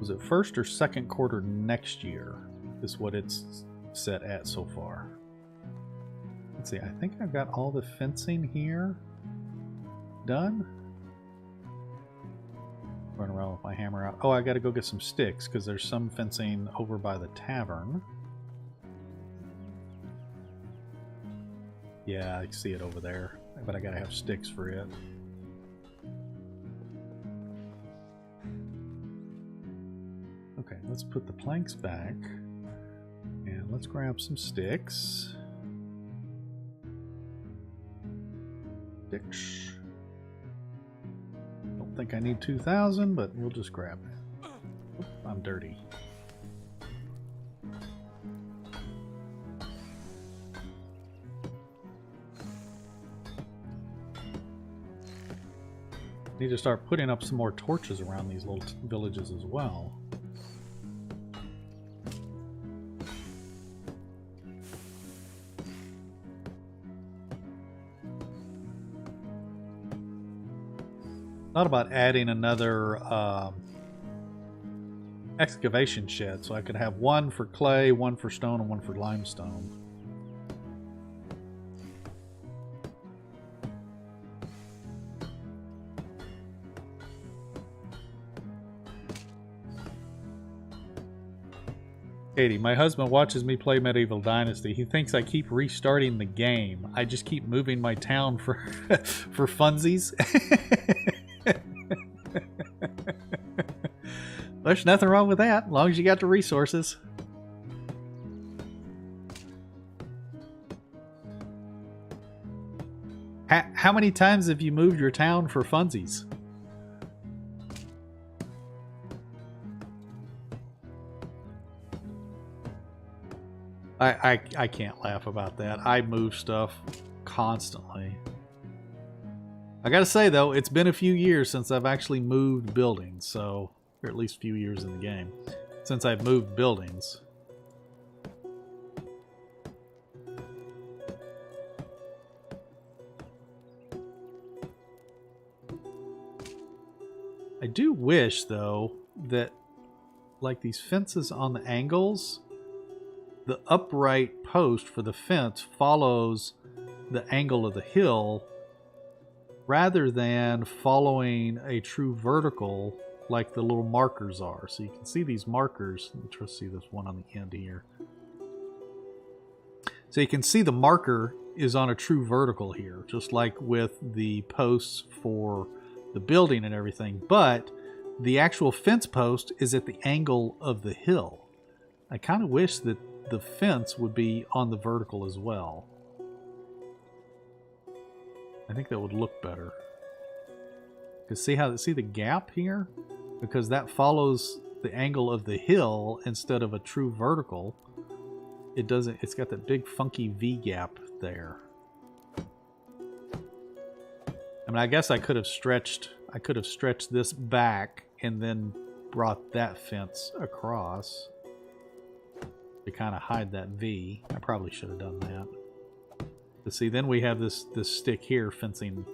it first or second quarter next year is what it's set at so far. Let's see, I think I've got all the fencing here done. Run around with my hammer out. Oh, I got to go get some sticks because there's some fencing over by the tavern. Yeah, I see it over there, but I gotta have sticks for it. Okay, let's put the planks back, and let's grab some sticks. Sticks. Don't think I need 2,000, but we'll just grab that. Oop, I'm dirty. Need to start putting up some more torches around these little villages as well. Thought about adding another excavation shed, so I could have one for clay, one for stone, and one for limestone. Katie, my husband watches me play Medieval Dynasty. He thinks I keep restarting the game. I just keep moving my town for for funsies. There's nothing wrong with that, as long as you got the resources. How many times have you moved your town for funsies? I can't laugh about that. I move stuff constantly. I gotta say though, it's been a few years since I've actually moved buildings, so, or at least a few years in the game, since I've moved buildings. I do wish though that, like these fences on the angles, the upright post for the fence follows the angle of the hill rather than following a true vertical like the little markers are. So you can see these markers. Let me try to see this one on the end here. So you can see the marker is on a true vertical here, just like with the posts for the building and everything, but the actual fence post is at the angle of the hill. I kind of wish that the fence would be on the vertical as well. I think that would look better. Because see the gap here? Because that follows the angle of the hill instead of a true vertical. It doesn't, it's got that big funky V gap there. I mean, I guess I could have stretched this back and then brought that fence across to kind of hide that V. I probably should have done that. But see, then we have this stick here fencing,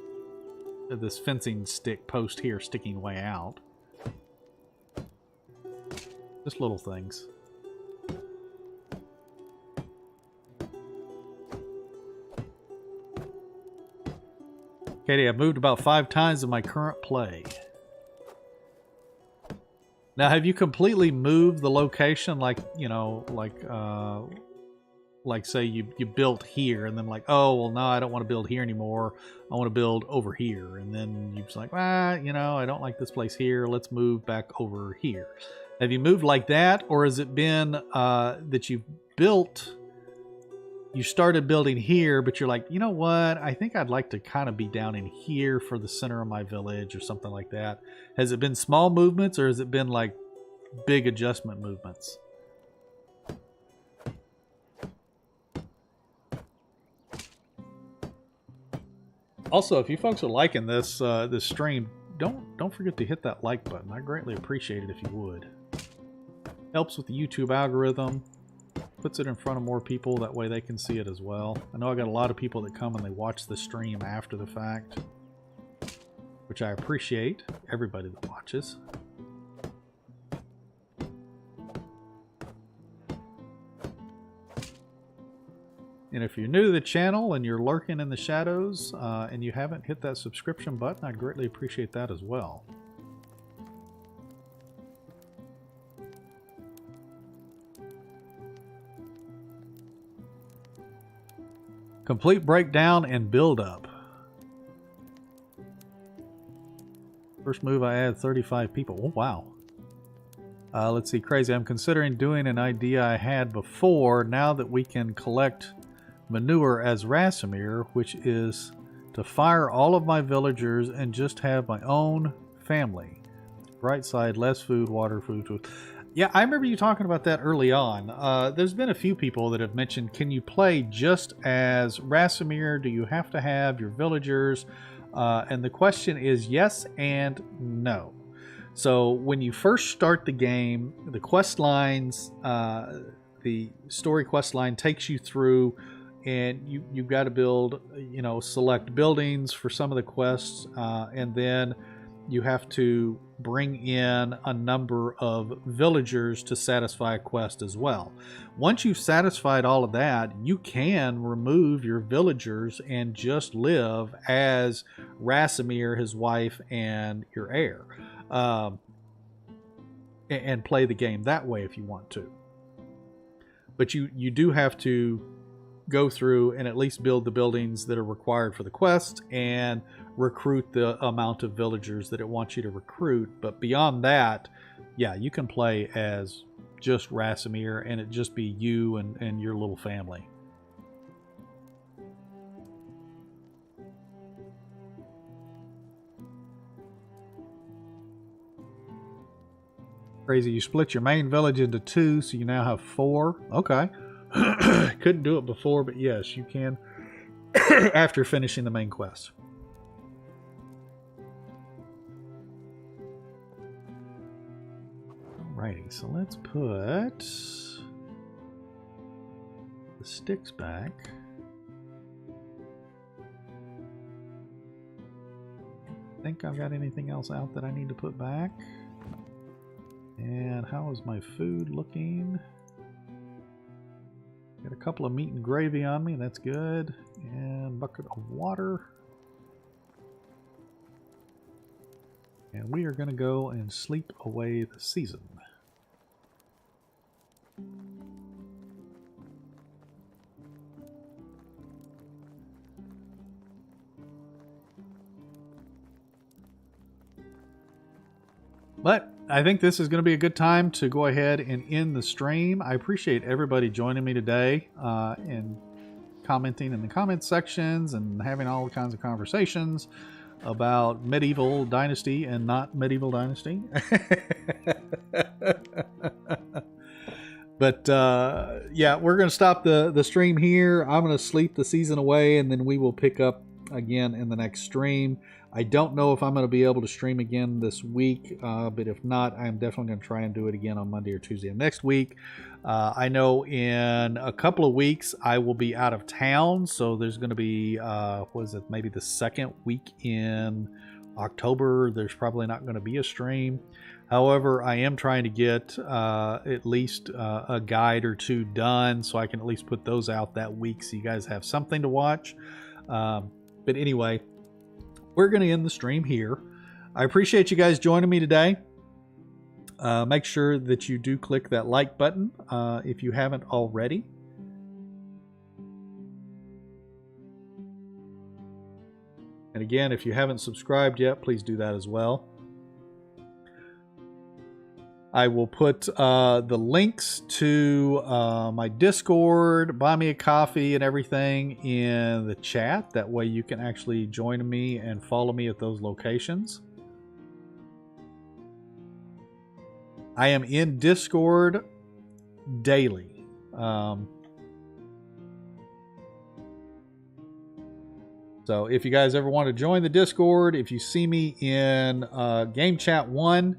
this fencing stick post here sticking way out. Just little things. Katie, I've moved about 5 times in my current play. Now, have you completely moved the location, like, you know, like say you built here and then like, oh, well, no, I don't want to build here anymore. I want to build over here. And then you're just like, you know, I don't like this place here. Let's move back over here. Have you moved like that? Or has it been that you started building here, but you're like, you know what? I think I'd like to kind of be down in here for the center of my village or something like that. Has it been small movements or has it been like big adjustment movements? Also, if you folks are liking this this stream, don't forget to hit that like button. I greatly appreciate it if you would. Helps with the YouTube algorithm. Puts it in front of more people, that way they can see it as well. I know I got a lot of people that come and they watch the stream after the fact, which I appreciate, everybody that watches. And if you're new to the channel and you're lurking in the shadows and you haven't hit that subscription button, I'd greatly appreciate that as well. Complete breakdown and build up. First move I add 35 people. Oh, wow. Let's see, crazy. I'm considering doing an idea I had before now that we can collect manure as Rasimir, which is to fire all of my villagers and just have my own family. Bright side, less food, water, food. Yeah, I remember you talking about that early on. There's been a few people that have mentioned, can you play just as Rasimir? Do you have to have your villagers? And the question is yes and no. So when you first start the game, the quest lines, the story quest line takes you through, and you've got to build, select buildings for some of the quests, and then you have to bring in a number of villagers to satisfy a quest as well. Once you've satisfied all of that, you can remove your villagers and just live as Rasimir, his wife, and your heir. And play the game that way if you want to. But you do have to go through and at least build the buildings that are required for the quest and recruit the amount of villagers that it wants you to recruit. But beyond that, yeah, you can play as just Rasimir and it just be you and your little family. Crazy, you split your main village into 2, so you now have 4. Okay. Couldn't do it before, but yes, you can after finishing the main quest. Alrighty, so let's put the sticks back. I think I've got anything else out that I need to put back. And how is my food looking? Got a couple of meat and gravy on me, that's good. And a bucket of water. And we are going to go and sleep away the season. But I think this is going to be a good time to go ahead and end the stream. I appreciate everybody joining me today and commenting in the comment sections and having all kinds of conversations about medieval Dynasty and not medieval Dynasty. But yeah, we're going to stop the stream here. I'm going to sleep the season away, and then we will pick up again in the next stream. I don't know if I'm going to be able to stream again this week, but if not, I'm definitely going to try and do it again on Monday or Tuesday of next week. I know in a couple of weeks I will be out of town, so there's going to be, maybe the second week in October. There's probably not going to be a stream. However, I am trying to get at least a guide or 2 done, so I can at least put those out that week so you guys have something to watch. But anyway, we're going to end the stream here. I appreciate you guys joining me today. Make sure that you do click that like button if you haven't already. And again, if you haven't subscribed yet, please do that as well. I will put the links to my Discord, Buy Me a Coffee, and everything in the chat. That way you can actually join me and follow me at those locations. I am in Discord daily. So if you guys ever want to join the Discord, if you see me in Game Chat 1,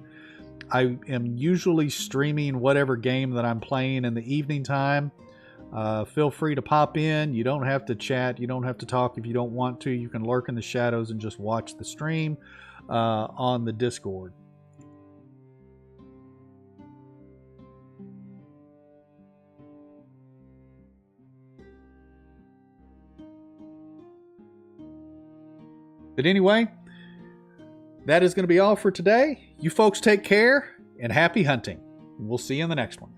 I am usually streaming whatever game that I'm playing in the evening time. Feel free to pop in. You don't have to chat. You don't have to talk if you don't want to. You can lurk in the shadows and just watch the stream on the Discord. But anyway, that is going to be all for today. You folks take care and happy hunting. We'll see you in the next one.